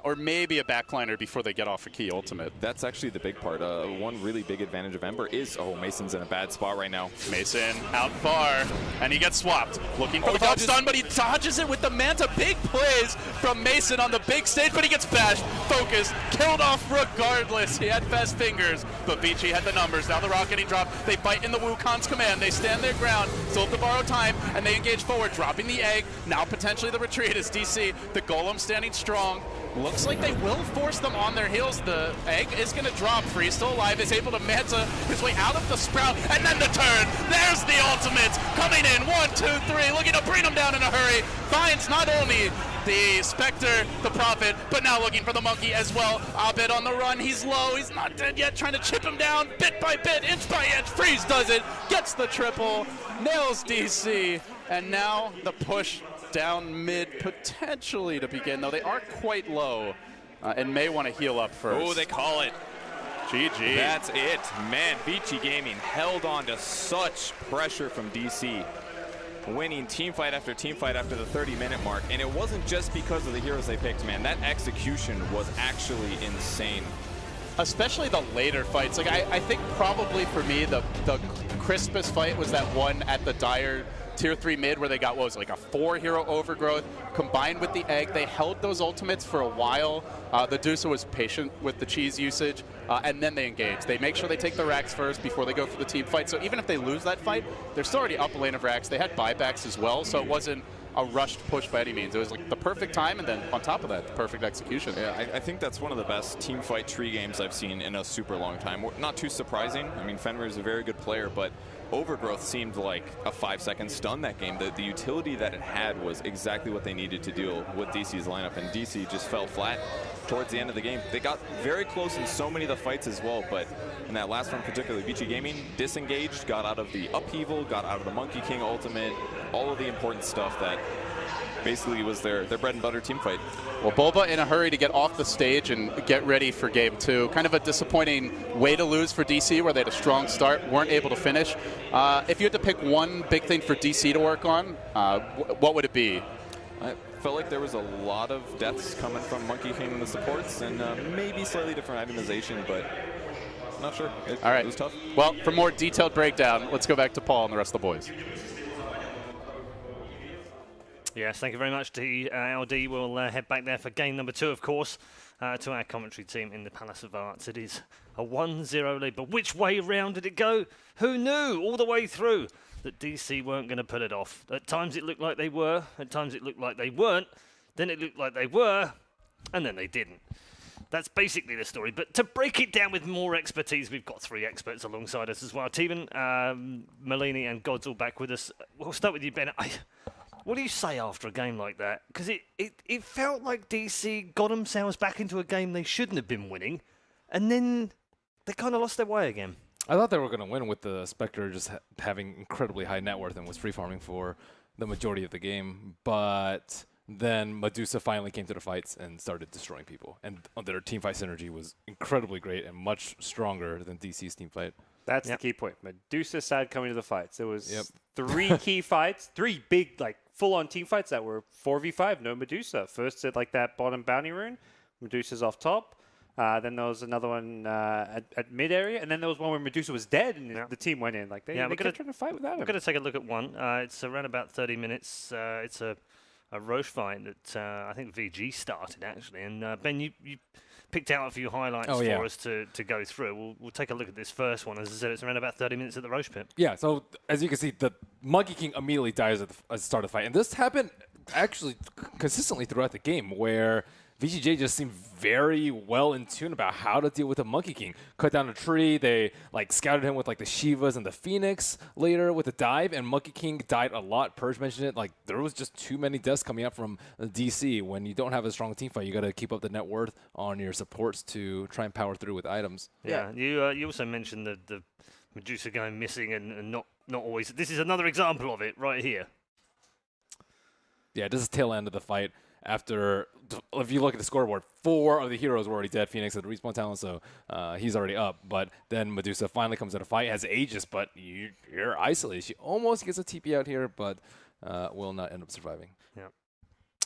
Or maybe a backliner before they get off a key ultimate. That's actually the big part. One really big advantage of Ember is, oh, Mason's in a bad spot right now. Mason out far, and he gets swapped. Looking for the top stun, but he dodges it with the Manta. Big plays from Mason on the big stage, but he gets bashed, focused, killed off regardless. He had fast fingers, but Vici had the numbers. Now the rock getting dropped. They bite in the Wukong's command. They stand their ground, still have to borrow time, and they engage forward, dropping the egg. Now potentially the retreat is DC. The Golem standing strong. Looks like they will force them on their heels. The egg is going to drop. Freeze still alive, is able to Manta his way out of the sprout, and then the turn. There's the ultimate coming in. 1, 2, 3, looking to bring him down in a hurry. Finds not only the Spectre, the Prophet, but now looking for the Monkey as well. Abed on the run. He's low. He's not dead yet. Trying to chip him down bit by bit, inch by inch. Freeze does it. Gets the triple. Nails DC. And now the push down mid potentially to begin, though they are quite low and may want to heal up first. Oh, they call it. GG. That's it. Man, Vici Gaming held on to such pressure from DC, winning teamfight after teamfight after the 30-minute mark. And it wasn't just because of the heroes they picked, man. That execution was actually insane. Especially the later fights. Like I think probably for me the crispest fight was that one at the Dire Tier 3 mid where they got, what was it, like a 4-hero overgrowth combined with the egg. They held those ultimates for a while. The Dusa was patient with the cheese usage, and then they engage. They make sure they take the racks first before they go for the team fight. So even if they lose that fight, they're still already up a lane of racks. They had buybacks as well, so it wasn't a rushed push by any means. It was like the perfect time, and then on top of that, the perfect execution. Yeah, I think that's one of the best team fight tree games I've seen in a super long time. Not too surprising. I mean, Fenrir is a very good player, but Overgrowth seemed like a 5-second stun that game. The utility that it had was exactly what they needed to deal with DC's lineup, and DC just fell flat towards the end of the game. They got very close in so many of the fights as well, but in that last one particularly, VG Gaming disengaged, got out of the upheaval, got out of the Monkey King ultimate, all of the important stuff that basically was their bread and butter team fight. Well, Boba in a hurry to get off the stage and get ready for game 2. Kind of a disappointing way to lose for DC, where they had a strong start, weren't able to finish. If you had to pick one big thing for DC to work on, what would it be? I felt like there was a lot of deaths coming from Monkey King in the supports, and maybe slightly different itemization, but not sure. All right. It was tough. Well, for more detailed breakdown, let's go back to Paul and the rest of the boys. Yes, thank you very much, LD. We'll head back there for game number 2, of course, to our commentary team in the Palace of Arts. It is a 1-0 lead, but which way round did it go? Who knew all the way through that DC weren't going to pull it off? At times it looked like they were, at times it looked like they weren't, then it looked like they were, and then they didn't. That's basically the story. But to break it down with more expertise, we've got 3 experts alongside us as well. Teven, Malini, and God's all back with us. We'll start with you, Ben. What do you say after a game like that? Because it felt like DC got themselves back into a game they shouldn't have been winning, and then they kind of lost their way again. I thought they were going to win with the Spectre just having incredibly high net worth and was free farming for the majority of the game, but then Medusa finally came to the fights and started destroying people, and their team fight synergy was incredibly great and much stronger than DC's team fight. That's the key point. Medusa started coming to the fights. There was 3 key fights, 3 big, like, full-on team fights that were 4v5, no Medusa. First at, like, that bottom bounty rune. Medusa's off top. Then there was another one at mid-area. And then there was one where Medusa was dead and the team went in. Like, they kept trying to fight without him. We're going to take a look at one. It's around about 30 minutes. It's a Roche fight that I think VG started, actually. And, Ben, you picked out a few highlights for us to go through. We'll take a look at this first one. As I said, it's around about 30 minutes at the Roche pit. Yeah, so as you can see, the Monkey King immediately dies at the start of the fight. And this happened actually consistently throughout the game, where VG.J just seemed very well in tune about how to deal with the Monkey King. Cut down a tree, they like scouted him with like the Shivas and the Phoenix later with the dive, and Monkey King died a lot. Purge mentioned it, like there was just too many deaths coming up from DC. When you don't have a strong team fight, you got to keep up the net worth on your supports to try and power through with items. Yeah, you also mentioned the Medusa going missing and not always. This is another example of it right here. Yeah, this is tail end of the fight. After, if you look at the scoreboard, 4 of the heroes were already dead. Phoenix had the respawn talent, so he's already up. But then Medusa finally comes in a fight, has Aegis, but you're isolated. She almost gets a TP out here, but will not end up surviving. Yeah.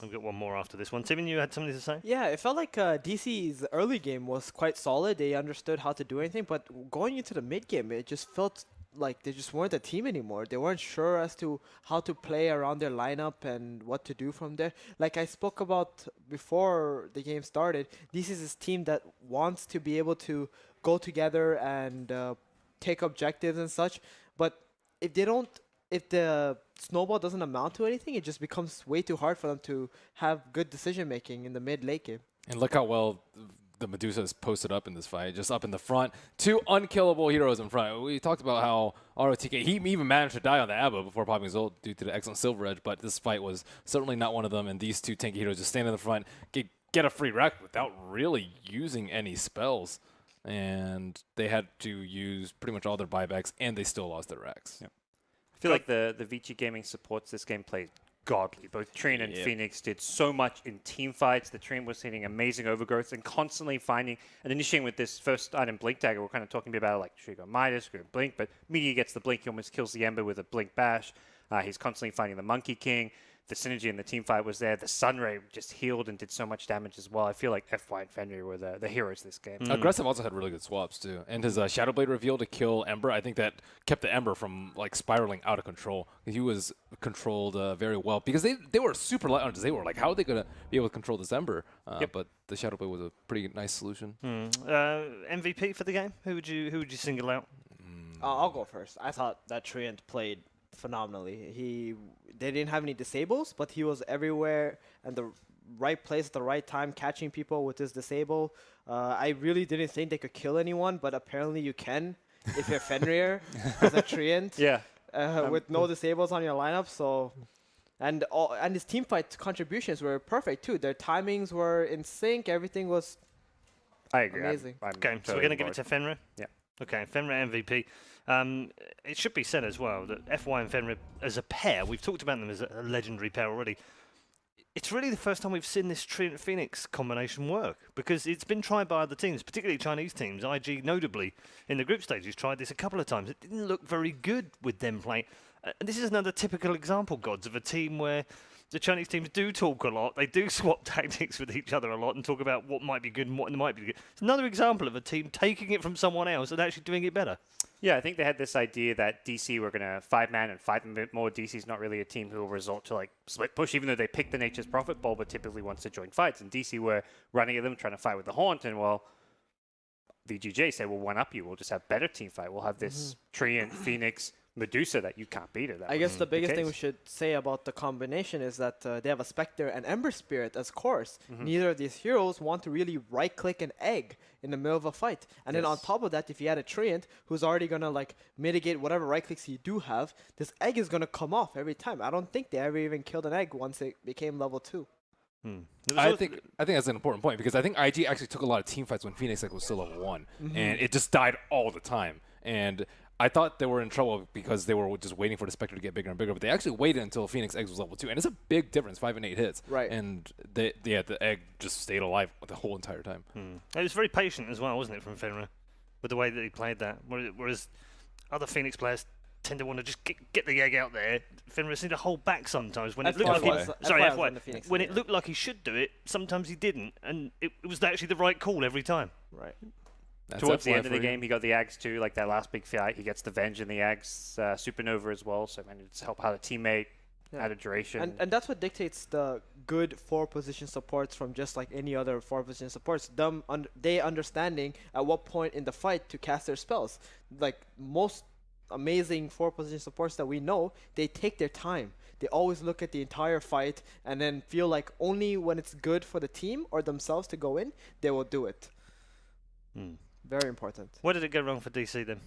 We've got one more after this one. Timon, you had something to say? Yeah, it felt like DC's early game was quite solid. They understood how to do anything, but going into the mid game, it just felt like they just weren't a team anymore. They weren't sure as to how to play around their lineup and what to do from there. Like I spoke about before the game started, this is this team that wants to be able to go together and take objectives and such. But if the snowball doesn't amount to anything, it just becomes way too hard for them to have good decision making in the mid-late game. And look how well the Medusa is posted up in this fight, just up in the front. 2 unkillable heroes in front. We talked about how ROTK, he even managed to die on the Abba before popping his ult due to the excellent Silver Edge, but this fight was certainly not one of them, and these 2 tanky heroes just stand in the front, get a free rack without really using any spells. And they had to use pretty much all their buybacks, and they still lost their racks. Yep. I feel like the VG Gaming supports this game played godly. Both Trine and Phoenix did so much in team fights. The Trine was hitting amazing overgrowth and constantly finding and initiating with this first item, Blink Dagger. We're kind of talking about like, should we go Midas, go Blink, but Meteor gets the Blink, he almost kills the Ember with a Blink Bash. He's constantly fighting the Monkey King. The synergy in the team fight was there. The Sunray just healed and did so much damage as well. I feel like FY and Fenrir were the heroes this game. Aggressive also had really good swaps too. And his Shadow Blade reveal to kill Ember, I think that kept the Ember from like spiraling out of control. He was controlled very well because they were super light on They were like, how are they going to be able to control this Ember? But the Shadow Blade was a pretty nice solution. MVP for the game? Who would you single out? I'll go first. I thought that Treant played phenomenally. They didn't have any disables, but he was everywhere and the right place at the right time, catching people with his disable. I really didn't think they could kill anyone, but apparently you can if you're Fenrir as a treant. Yeah. With no disables on your lineup. So, and his team fight contributions were perfect too. Their timings were in sync. Everything was I agree. amazing. Okay, so we're going to give it to Fenrir? Yeah. Okay, Fenrir MVP. It should be said as well that FY and Fenrir as a pair, we've talked about them as a legendary pair already. It's really the first time we've seen this Treant Phoenix combination work, because it's been tried by other teams, particularly Chinese teams. IG, notably, in the group stages, tried this a couple of times. It didn't look very good with them playing. And this is another typical example, Gods, of a team where the Chinese teams do talk a lot. They do swap tactics with each other a lot and talk about what might be good and what might be good. It's another example of a team taking it from someone else and actually doing it better. Yeah, I think they had this idea that DC were going to 5-man and fight them a bit more. DC's not really a team who will resort to like split push, even though they pick the Nature's Prophet ball, but typically wants to join fights. And DC were running at them, trying to fight with the Haunt, and well, VG.J said, we'll one-up you. We'll just have better team fight. We'll have this Treant, Phoenix, Medusa that you can't beat it. I guess the biggest thing we should say about the combination is that they have a Spectre and Ember Spirit as cores. Neither of these heroes want to really right-click an egg in the middle of a fight. And then on top of that, if you add a Treant who's already going to like mitigate whatever right-clicks you do have, this egg is going to come off every time. I don't think they ever even killed an egg once it became level 2. I think that's an important point, because I think IG actually took a lot of team fights when Phoenix Egg was still level 1, and it just died all the time. And I thought they were in trouble because they were just waiting for the Spectre to get bigger and bigger, but they actually waited until Phoenix Eggs was level 2, and it's a big difference, 5 and 8 hits. Right. And the egg just stayed alive the whole entire time. It was very patient as well, wasn't it, from Fenrir, with the way that he played that. Whereas other Phoenix players tend to want to just get the egg out there. Fenrir seemed to hold back sometimes when it looked like when it looked like he should do it. Sometimes he didn't, and it was actually the right call every time. Right. Towards the end of the game, he got the Ags too, like that last big fight. He gets the Venge and the Ags Supernova as well, so it's help out a teammate, add a duration. And that's what dictates the good 4-position supports from just like any other 4-position supports. They understanding at what point in the fight to cast their spells. Like most amazing 4-position supports that we know, they take their time. They always look at the entire fight and then feel like only when it's good for the team or themselves to go in, they will do it. Very important. Where did it go wrong for DC then?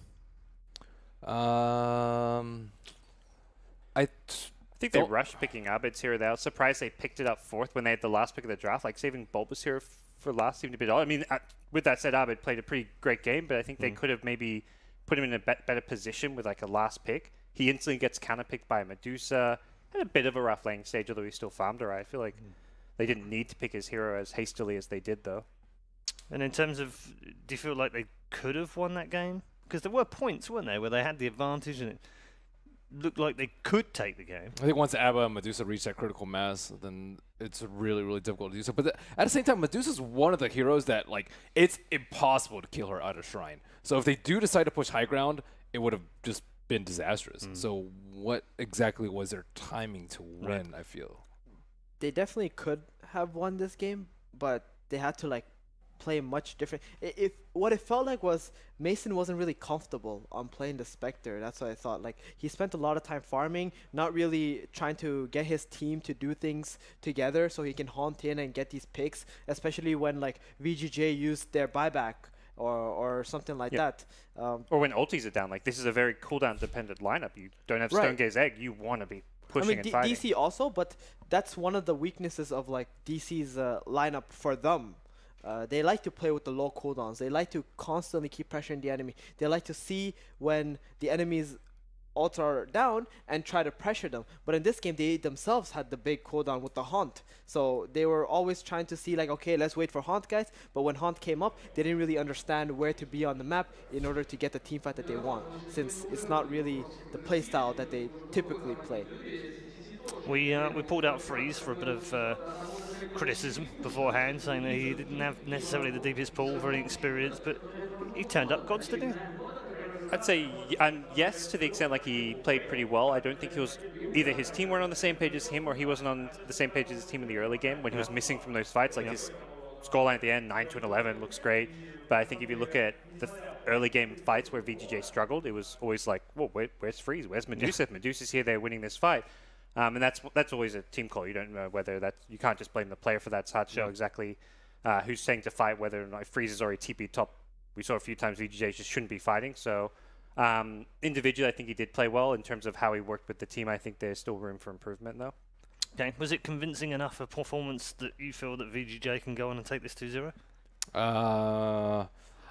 I think they rushed picking Abeds here or there. I was surprised they picked it up 4th when they had the last pick of the draft, like saving Bulbous here for last seemed a bit odd. I mean, with that said, Abed played a pretty great game, but I think they could have maybe put him in a better position with like a last pick. He instantly gets counter-picked by Medusa. Had a bit of a rough laning stage, although he still farmed her. I feel like they didn't need to pick his hero as hastily as they did, though. And in terms of, do you feel like they could have won that game? Because there were points, weren't there, where they had the advantage and it looked like they could take the game. I think once Abba and Medusa reach that critical mass, then it's really, really difficult to do so. But at the same time, Medusa's one of the heroes that, like, it's impossible to kill her out of Shrine. So if they do decide to push high ground, it would have just been disastrous. So what exactly was their timing to win, I feel? They definitely could have won this game, but they had to, like, play much different. What it felt like was Mason wasn't really comfortable on playing the Spectre. That's what I thought. Like, he spent a lot of time farming, not really trying to get his team to do things together so he can haunt in and get these picks, especially when like VG.J used their buyback or something like that. Or when ultis are down. Like, this is a very cooldown dependent lineup. You don't have Stonegaze Egg. You want to be pushing and fighting. DC also, but that's one of the weaknesses of like DC's lineup for them. They like to play with the low cooldowns. They like to constantly keep pressuring the enemy. They like to see when the enemy's ults are down and try to pressure them. But in this game, they themselves had the big cooldown with the Haunt. So they were always trying to see like, okay, let's wait for Haunt, guys. But when Haunt came up, they didn't really understand where to be on the map in order to get the team fight that they want, since it's not really the playstyle that they typically play. We pulled out Freeze for a bit of criticism beforehand, saying that he didn't have necessarily the deepest pool, very experienced, but he turned up, Gods, didn't he? I'd say yes, to the extent like he played pretty well. I don't think he was, either his team weren't on the same page as him or he wasn't on the same page as his team in the early game when he was missing from those fights. Like his scoreline at the end, 9-11, looks great. But I think if you look at early game fights where VG.J struggled, it was always like, well, where's Freeze? Where's Medusa? If Medusa's here, they're winning this fight. And that's always a team call. You don't know whether you can't just blame the player for that. It's hard to know exactly who's saying to fight, whether or not if Freeze is already TP top. We saw a few times VG.J just shouldn't be fighting. So individually, I think he did play well. In terms of how he worked with the team, I think there's still room for improvement, though. Okay, was it convincing enough a performance that you feel that VG.J can go on and take this 2-0?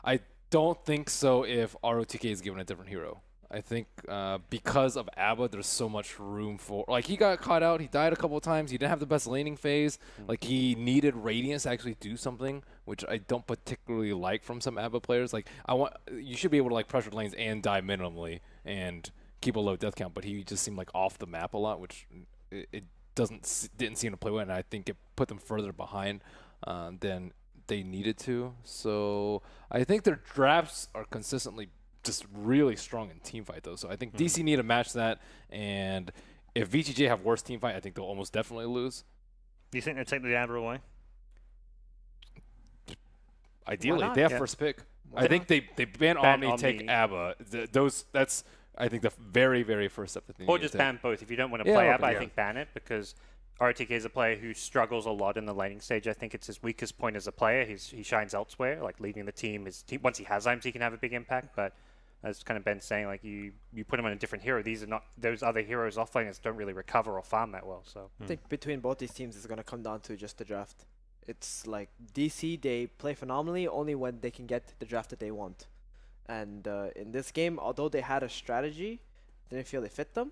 I don't think so if ROTK is given a different hero. I think because of ABBA, there's so much room for... Like, he got caught out. He died a couple of times. He didn't have the best laning phase. Like, he needed Radiance to actually do something, which I don't particularly like from some ABBA players. Like, you should be able to, like, pressure lanes and die minimally and keep a low death count, but he just seemed, like, off the map a lot, which it didn't seem to play well, and I think it put them further behind than they needed to. So I think their drafts are consistently just really strong in team fight, though. So I think DC need to match that, and if VG.J have worse team fight, I think they'll almost definitely lose. Do you think they take the ABBA away? Ideally, they have first pick. I think they ban Omni, take ABBA. That's I think the very, very first step that they Or need just to ban both. If you don't want to play ABBA, I yeah. think ban it, because RTK is a player who struggles a lot in the laning stage. I think it's his weakest point as a player. He shines elsewhere, like leading the team. Once he has items, he can have a big impact, but as kind of Ben's saying, like you put him on a different hero. These are not those other heroes offlaners don't really recover or farm that well. So I think between both these teams, it's going to come down to just the draft. It's like DC, they play phenomenally only when they can get the draft that they want. And in this game, although they had a strategy, didn't feel it fit them.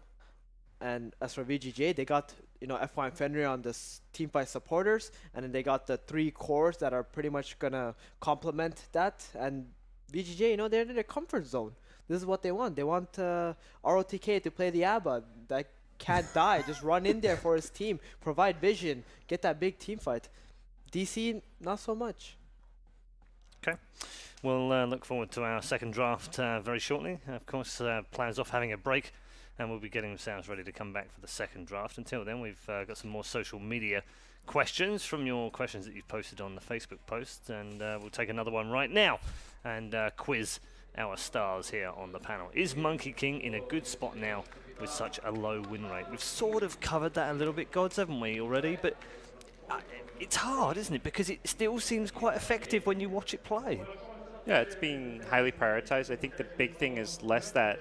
And as for VG.J, they got FY and Fenrir on this teamfight supporters, and then they got the 3 cores that are pretty much gonna complement that. And VG.J, they're in their comfort zone. This is what they want. They want ROTK to play the ABBA that can't die. Just run in there for his team, provide vision, get that big team fight. DC, not so much. Okay. We'll look forward to our second draft very shortly. Of course, plans off having a break, and we'll be getting themselves ready to come back for the second draft. Until then, we've got some more social media questions from your questions that you've posted on the Facebook post, and we'll take another one right now and quiz our stars here on the panel. Is Monkey King in a good spot now with such a low win rate? We've sort of covered that a little bit, Gods, haven't we, already? But it's hard, isn't it? Because it still seems quite effective when you watch it play. yeah, it's being highly prioritized. I think the big thing is less that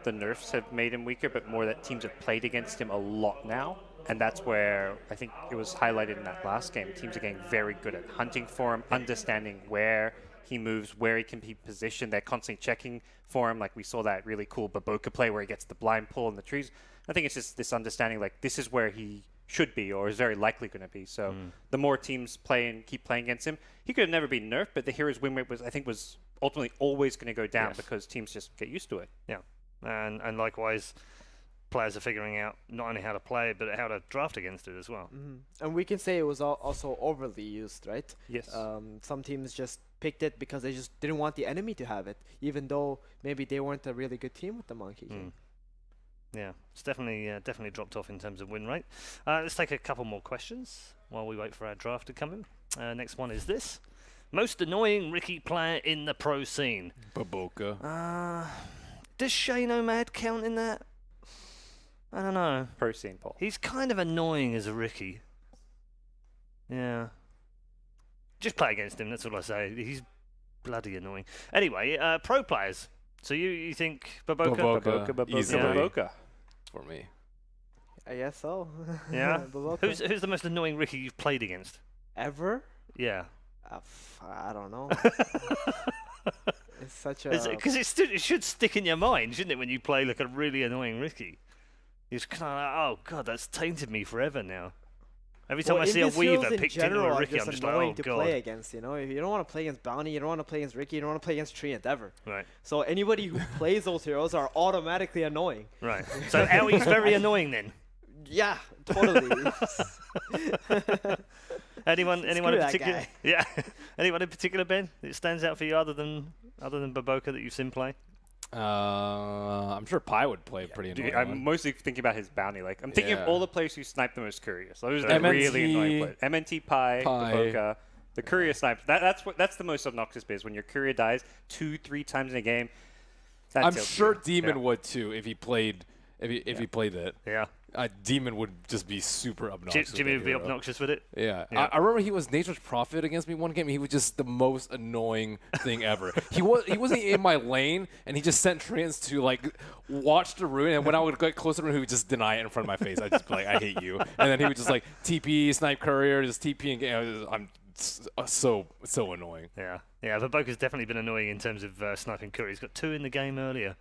the nerfs have made him weaker, but more that teams have played against him a lot now. And that's where I think it was highlighted in that last game. Teams are getting very good at hunting for him, understanding where he moves, where he can be positioned. They're constantly checking for him. Like we saw that really cool Baboka play where he gets the blind pull in the trees. I think it's just this understanding, like this is where he should be or is very likely going to be. So the more teams play and keep playing against him, he could have never been nerfed, but the hero's win rate was ultimately always going to go down because teams just get used to it. Yeah, and likewise, players are figuring out not only how to play it, but how to draft against it as well. And we can say it was also overly used, right? Yes. Some teams just picked it because they just didn't want the enemy to have it, even though maybe they weren't a really good team with the Monkey King. Yeah, it's definitely dropped off in terms of win rate. Let's take a couple more questions while we wait for our draft to come in. Next one is this. Most annoying Ricky player in the pro scene? Baboka. Does Shay Nomad count in that? I don't know. Pro scene, Paul. He's kind of annoying as a Ricky. Yeah. Just play against him, that's all I say. He's bloody annoying. Anyway, pro players. So you think Baboka? Baboka. Easily. Baboka. For me. I guess so. Yeah? Baboka. Who's the most annoying Ricky you've played against? Ever? Yeah. I don't know. It's such a... Because it should stick in your mind, shouldn't it, when you play like a really annoying Ricky? You're kind of like, oh god, that's tainted me forever now. Every time I see a Weaver picked into a Ricky, I'm just like, oh to god. play against, If you don't want to play against Bounty, you don't want to play against Ricky, you don't want to play against Treant ever. Right. So anybody who plays those heroes are automatically annoying. Right. So Aoi's very annoying then. Yeah, totally. Anyone in particular? Guy. Yeah. Anyone in particular, Ben? That stands out for you other than Baboka that you've seen play? I'm sure Pi would play pretty annoying. I'm mostly thinking about his bounty. Like I'm thinking of all the players who snipe the most couriers. Those are the MNT, really annoying players. MNT, Pi, Baboka. The courier snipe. That's the most obnoxious bit, is when your courier dies 2-3 times in a game. I'm sure Demon would too if he played if he played that. Yeah. Demon would just be super obnoxious. Jimmy would be obnoxious with it. Yeah. Yeah. I remember he was Nature's Prophet against me one game. He was just the most annoying thing ever. He wasn't in my lane, and he just sent trans to like watch the rune. And when I would get closer to him, he would just deny it in front of my face. I'd just be like, I hate you. And then he would just like TP, snipe courier, just TP and get. I'm so annoying. Yeah. Yeah. Vaboka's definitely been annoying in terms of sniping courier. He's got 2 in the game earlier.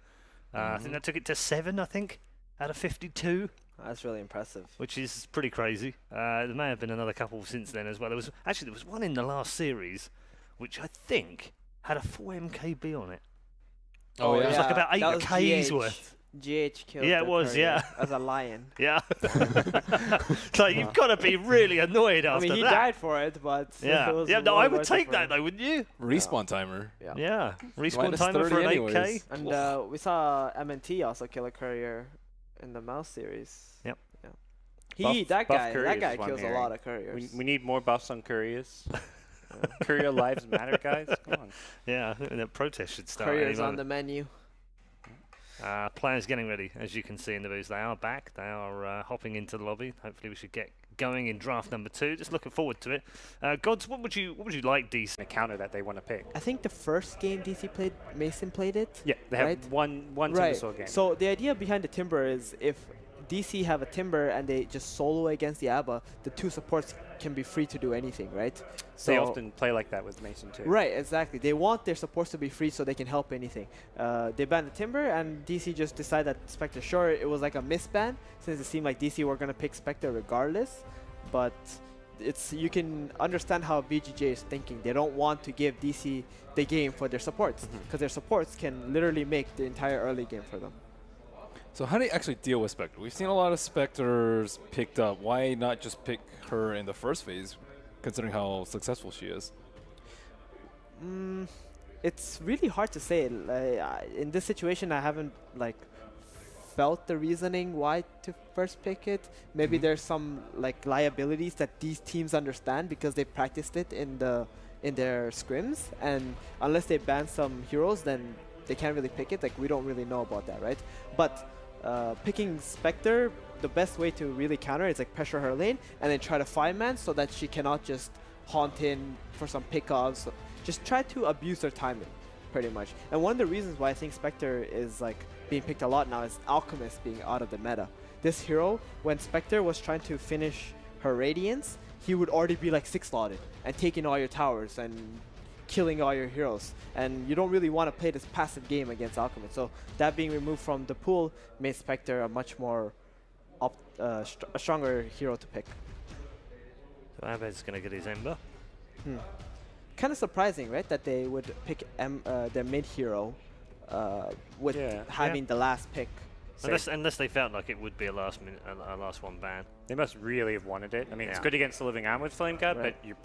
I think that took it to 7. I think out of 52. That's really impressive. Which is pretty crazy. There may have been another couple since then as well. There was one in the last series, which I think had a 4 MKB on it. Oh yeah. It was like about 8 That was Ks GH. worth. GH killed. Yeah, it the was, courier yeah. As a lion. Yeah. So you've got to be really annoyed I after mean, he that. died for it, but Yeah. it was Yeah. No, well I would worth it take for that him. though, wouldn't you? Respawn timer. Yeah. Yeah. Respawn Minus timer 30 for an anyways. 8K. And we saw MNT also kill a courier in the mouse series. Yep. Yeah. That guy couriers one kills a here. lot of couriers. We need more buffs on couriers. Courier lives matter, guys. Come on. Yeah. The protest should start. Couriers any on the moment. menu. Players getting ready, as you can see in the booth. They are back. They are hopping into the lobby. Hopefully, we should get going in draft number 2. Just looking forward to it. Gods, what would you like, DC? A counter that they want to pick. I think the first game DC played, Mason played it. Yeah, they have right? one Right. Timbersaw game. So the idea behind the Timber is if DC have a Timber and they just solo against the ABBA, the 2 supports can be free to do anything, right? So they often play like that with Mason too. Right, exactly. They want their supports to be free so they can help anything. They banned the Timber, and DC just decided that Spectre, sure, it was like a misban, since it seemed like DC were going to pick Spectre regardless. But you can understand how VG.J is thinking. They don't want to give DC the game for their supports, because their supports can literally make the entire early game for them. So how do you actually deal with Spectre? We've seen a lot of Spectres picked up. Why not just pick her in the first phase, considering how successful she is? It's really hard to say. In this situation, I haven't felt the reasoning why to first pick it. Maybe there's some liabilities that these teams understand because they practiced it in their scrims, and unless they ban some heroes, then they can't really pick it. We don't really know about that, right? But picking Spectre, the best way to really counter is pressure her lane and then try to 5-man so that she cannot just haunt in for some pickoffs. Just try to abuse her timing, pretty much. And one of the reasons why I think Spectre is being picked a lot now is Alchemist being out of the meta. This hero, when Spectre was trying to finish her Radiance, he would already be 6-slotted and taking all your towers and killing all your heroes, and you don't really want to play this passive game against Alchemist. So that being removed from the pool made Spectre a much more a stronger hero to pick. So Abed's going to get his Ember. Kind of surprising, right, that they would pick their mid hero with having the last pick. Unless they felt like it would be a last one ban. They must really have wanted it. I mean, it's good against the Living Arm with Flame Guard, but you're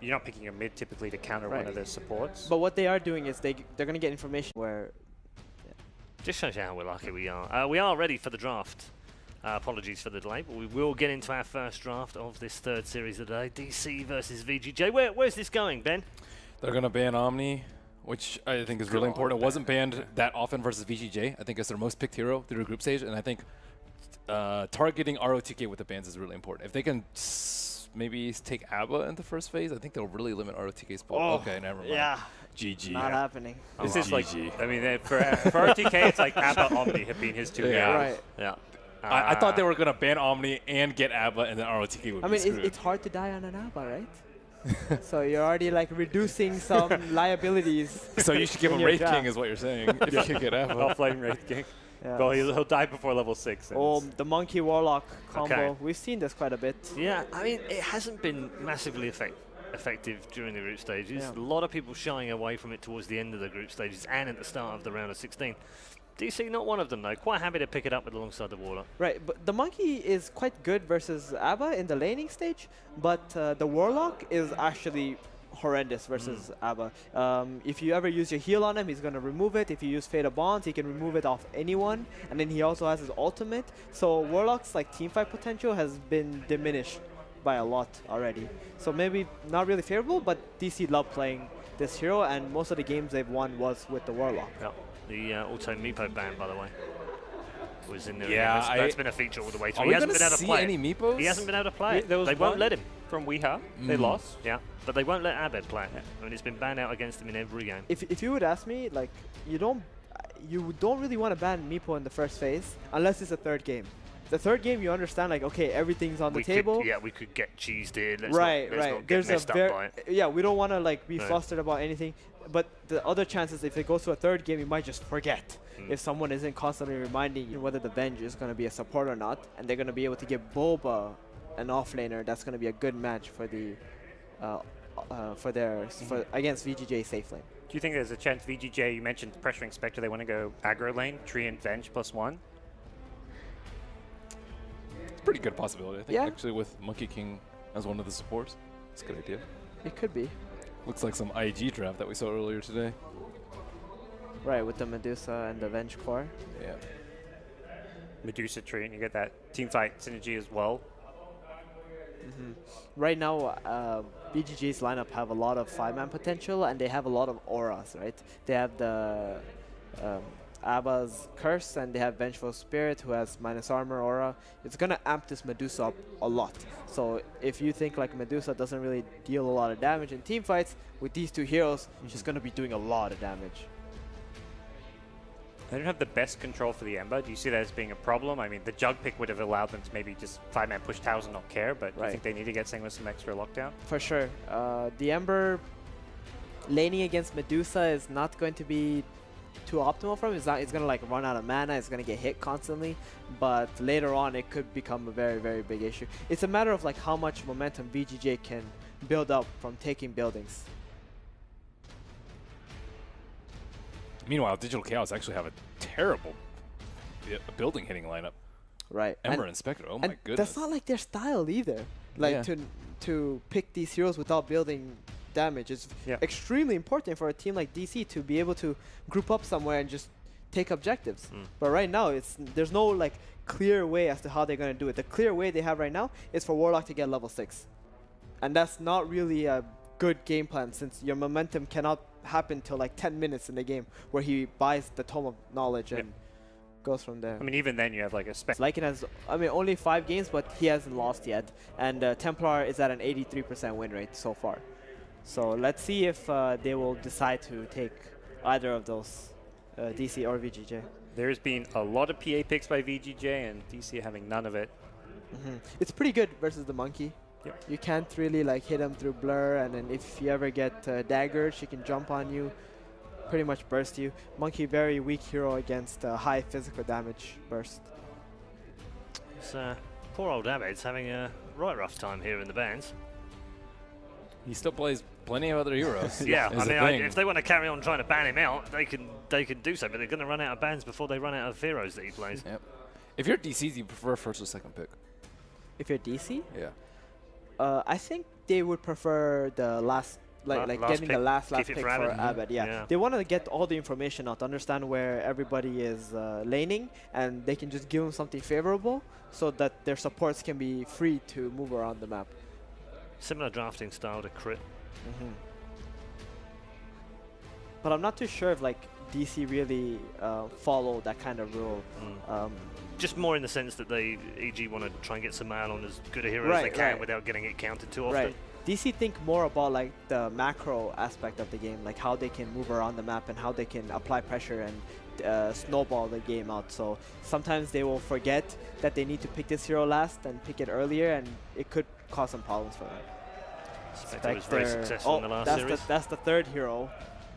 not picking your mid typically to counter one of their supports. But what they are doing is they're going to get information where. Just shows you how lucky we are. We are ready for the draft. Apologies for the delay, but we will get into our first draft of this 3rd series of the day. DC versus VG.J. Where's this going, Ben? They're going to ban Omni, which I think is really important. It wasn't banned that often versus VG.J. I think it's their most picked hero through the group stage, and I think targeting ROTK with the bans is really important. If they can maybe take ABBA in the first phase, I think they'll really limit ROTK's pool. Oh, okay, never mind. Yeah. GG. Not happening. This is I mean, for RTK, it's ABBA Omni have been his 2 guys. Right. Yeah. I thought they were going to ban Omni and get ABBA, and then ROTK would be screwed. It's hard to die on an ABBA, right? So you're already reducing some liabilities. So you should give him Wraith King is what you're saying, if you can get ABBA. Offlane Wraith King. Yeah. Well, he'll die before level 6. The Monkey Warlock combo. Okay. We've seen this quite a bit. Yeah, I mean, it hasn't been massively effective during the group stages. Yeah. A lot of people shying away from it towards the end of the group stages and at the start of the round of 16. DC not one of them though. Quite happy to pick it up alongside the Warlock. Right, but the Monkey is quite good versus ABBA in the laning stage, but the Warlock is actually horrendous versus ABBA. If you ever use your heal on him, he's going to remove it. If you use Fate of Bonds, he can remove it off anyone, and then he also has his ultimate. So Warlock's teamfight potential has been diminished by a lot already. So maybe not really favorable, but DC love playing this hero, and most of the games they've won was with the Warlock. Yeah. The auto Meepo ban, by the way, was in there. Yeah, again. That's been a feature all the way through. Are He we hasn't going been to able to see play any it. Meepos? He hasn't been able to play it. There was They won't one let him. from Weeha. They lost. Yeah, but they won't let Abed play it. I mean, it's been banned out against him in every game. If you would ask me, like, you don't really want to ban Meepo in the first phase unless it's a third game. The third game, you understand, like, okay, everything's on the table. Yeah, we could get cheesed here. Let's Right. not get messed up by it. Yeah, we don't want to like be Right. flustered about anything. But the other chances, if it goes to a third game, you might just forget. If someone isn't constantly reminding you whether the Venge is going to be a support or not, and they're going to be able to give Boba an offlaner, that's going to be a good match for the against VG.J safe lane. Do you think there's a chance VG.J, you mentioned pressuring Spectre, they want to go aggro lane, Tree and Venge +1? It's a pretty good possibility. I think Yeah. actually with Monkey King as one of the supports, it's a good idea. It could be. Looks like some IG draft that we saw earlier today. Right, with the Medusa and the Venge core. Yeah. Medusa Tree, and you get that team fight synergy as well. Right now, VG.J's lineup have a lot of 5-man potential, and they have a lot of auras, right? They have the Abba's Curse, and they have Vengeful Spirit, who has -armor aura. It's going to amp this Medusa up a lot. So if you think like Medusa doesn't really deal a lot of damage in team fights, with these two heroes, she's going to be doing a lot of damage. They don't have the best control for the Ember. Do you see that as being a problem? I mean, the Jug pick would have allowed them to maybe just 5-man push towers and not care, but do you think they need to get something with some extra lockdown? For sure. The Ember laning against Medusa is not going to be too optimal for him. It's going to like run out of mana. It's going to get hit constantly. But later on, it could become a very, very big issue. It's a matter of like how much momentum VG.J can build up from taking buildings. Meanwhile, Digital Chaos actually have a terrible building hitting lineup. Right. Ember and Spectre, oh my goodness. That's not like their style either. Like to pick these heroes without building damage is extremely important for a team like DC to be able to group up somewhere and just take objectives. But right now, there's no like clear way as to how they're going to do it. The clear way they have right now is for Warlock to get level 6. And that's not really a good game plan, since your momentum cannot happen till like 10 minutes in the game where he buys the Tome of Knowledge and goes from there. I mean, even then you have like a spec. Lycan has, I mean, only 5 games, but he hasn't lost yet. And Templar is at an 83% win rate so far. So let's see if they will decide to take either of those, DC or VG.J. There's been a lot of PA picks by VG.J and DC having none of it. It's pretty good versus the Monkey. You can't really like hit him through blur, and then if you ever get daggered, she can jump on you, pretty much burst you. Monkey, very weak hero against high physical damage burst. It's, poor old Abed's having a right rough time here in the bans. He still plays plenty of other heroes. Yeah, I mean, if they want to carry on trying to ban him out, they can do so, but they're going to run out of bans before they run out of heroes that he plays. Yep. If you're DC, do you prefer first or second pick? If you're DC? Yeah. I think they would prefer the last, like last getting pick. the last Keep pick it for for Abed. Abed. Yeah. They want to get all the information out, understand where everybody is laning, and they can just give them something favorable so that their supports can be free to move around the map. Similar drafting style to Crit. But I'm not too sure if like DC really follow that kind of rule. Just more in the sense that they, EG, want to try and get some man on as good a hero as they can without getting it counted too often. Right. DC think more about like the macro aspect of the game, like how they can move around the map and how they can apply pressure and snowball the game out. So sometimes they will forget that they need to pick this hero last and pick it earlier, and it could cause some problems for them. Spectre was very successful in the last series. That's the third hero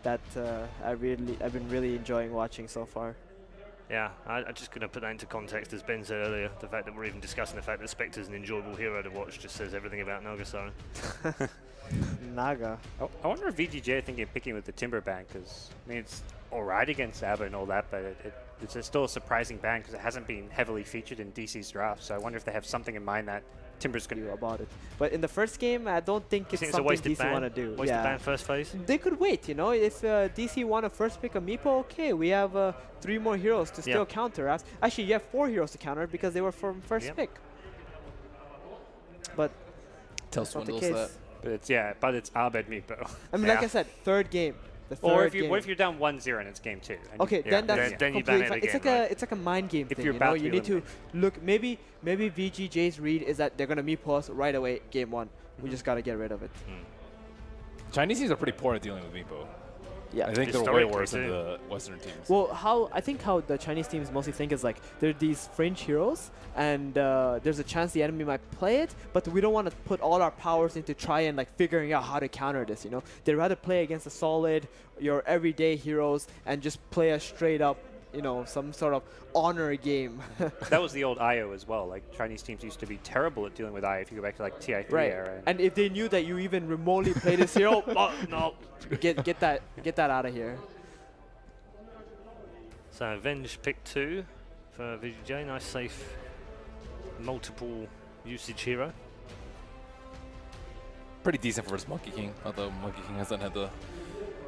that I've been really enjoying watching so far. Yeah, I'm just going to put that into context, as Ben said earlier. The fact that we're even discussing the fact that Spectre's an enjoyable hero to watch just says everything about Nagasari. Naga. I wonder if VG.J are thinking of picking with the Timber ban, because I mean, it's alright against Abba and all that, but it's still a surprising ban because it hasn't been heavily featured in DC's draft. So I wonder if they have something in mind that Timber's going to do about it. But in the first game, I don't think it's something DC want to do. Wasted ban first phase? They could wait, you know. If DC want to first pick a Meepo, okay, we have 3 more heroes to still counter. Actually, you have 4 heroes to counter because they were from first pick. But Tell That's not the Swindles case. that. But it's Abed Meepo. I mean, like I said, third game. The third Or game. what if you're down 1-0 and it's game 2? And Okay, then that's then you ban completely it fine. It's again, like right? it's like a mind game If thing. you're You know, about to you be need to look. Maybe VG.J's read is that they're gonna meepo us right away, game 1. We just gotta get rid of it. Chinese teams are pretty poor at dealing with Meepo. Yeah. I think they're way Historically, worse than too. the Western teams. Well, I think how the Chinese teams mostly think is like they're these fringe heroes, and there's a chance the enemy might play it, but we don't want to put all our powers into try and like figuring out how to counter this. You know, they'd rather play against the solid, your everyday heroes, and just play a straight up, you know, some sort of honor game. That was the old IO as well. Like Chinese teams used to be terrible at dealing with IO if you go back to like TI3 Right. era. And if they knew that you even remotely play this hero, oh, no, get that out of here. So Venge pick 2 for VG.J. Nice, safe, multiple usage hero. Pretty decent versus Monkey King, although Monkey King hasn't had the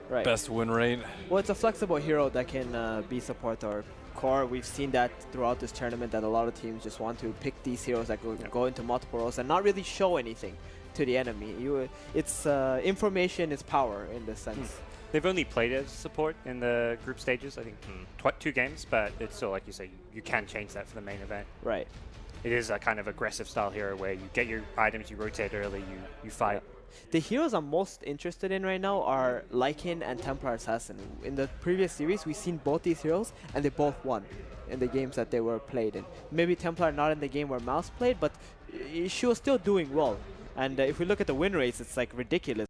Right. best win rate. Well, it's a flexible hero that can be support or core. We've seen that throughout this tournament that a lot of teams just want to pick these heroes that go into multiple roles and not really show anything to the enemy. It's information is power in this sense. They've only played as support in the group stages, I think 2 games, but it's still, like you say, you can change that for the main event. Right. It is a kind of aggressive style hero where you get your items, you rotate early, you fight. The heroes I'm most interested in right now are Lycan and Templar Assassin. In the previous series, we've seen both these heroes, and they both won in the games that they were played in. Maybe Templar not in the game where Mouse played, but she was still doing well. And if we look at the win rates, it's like ridiculous.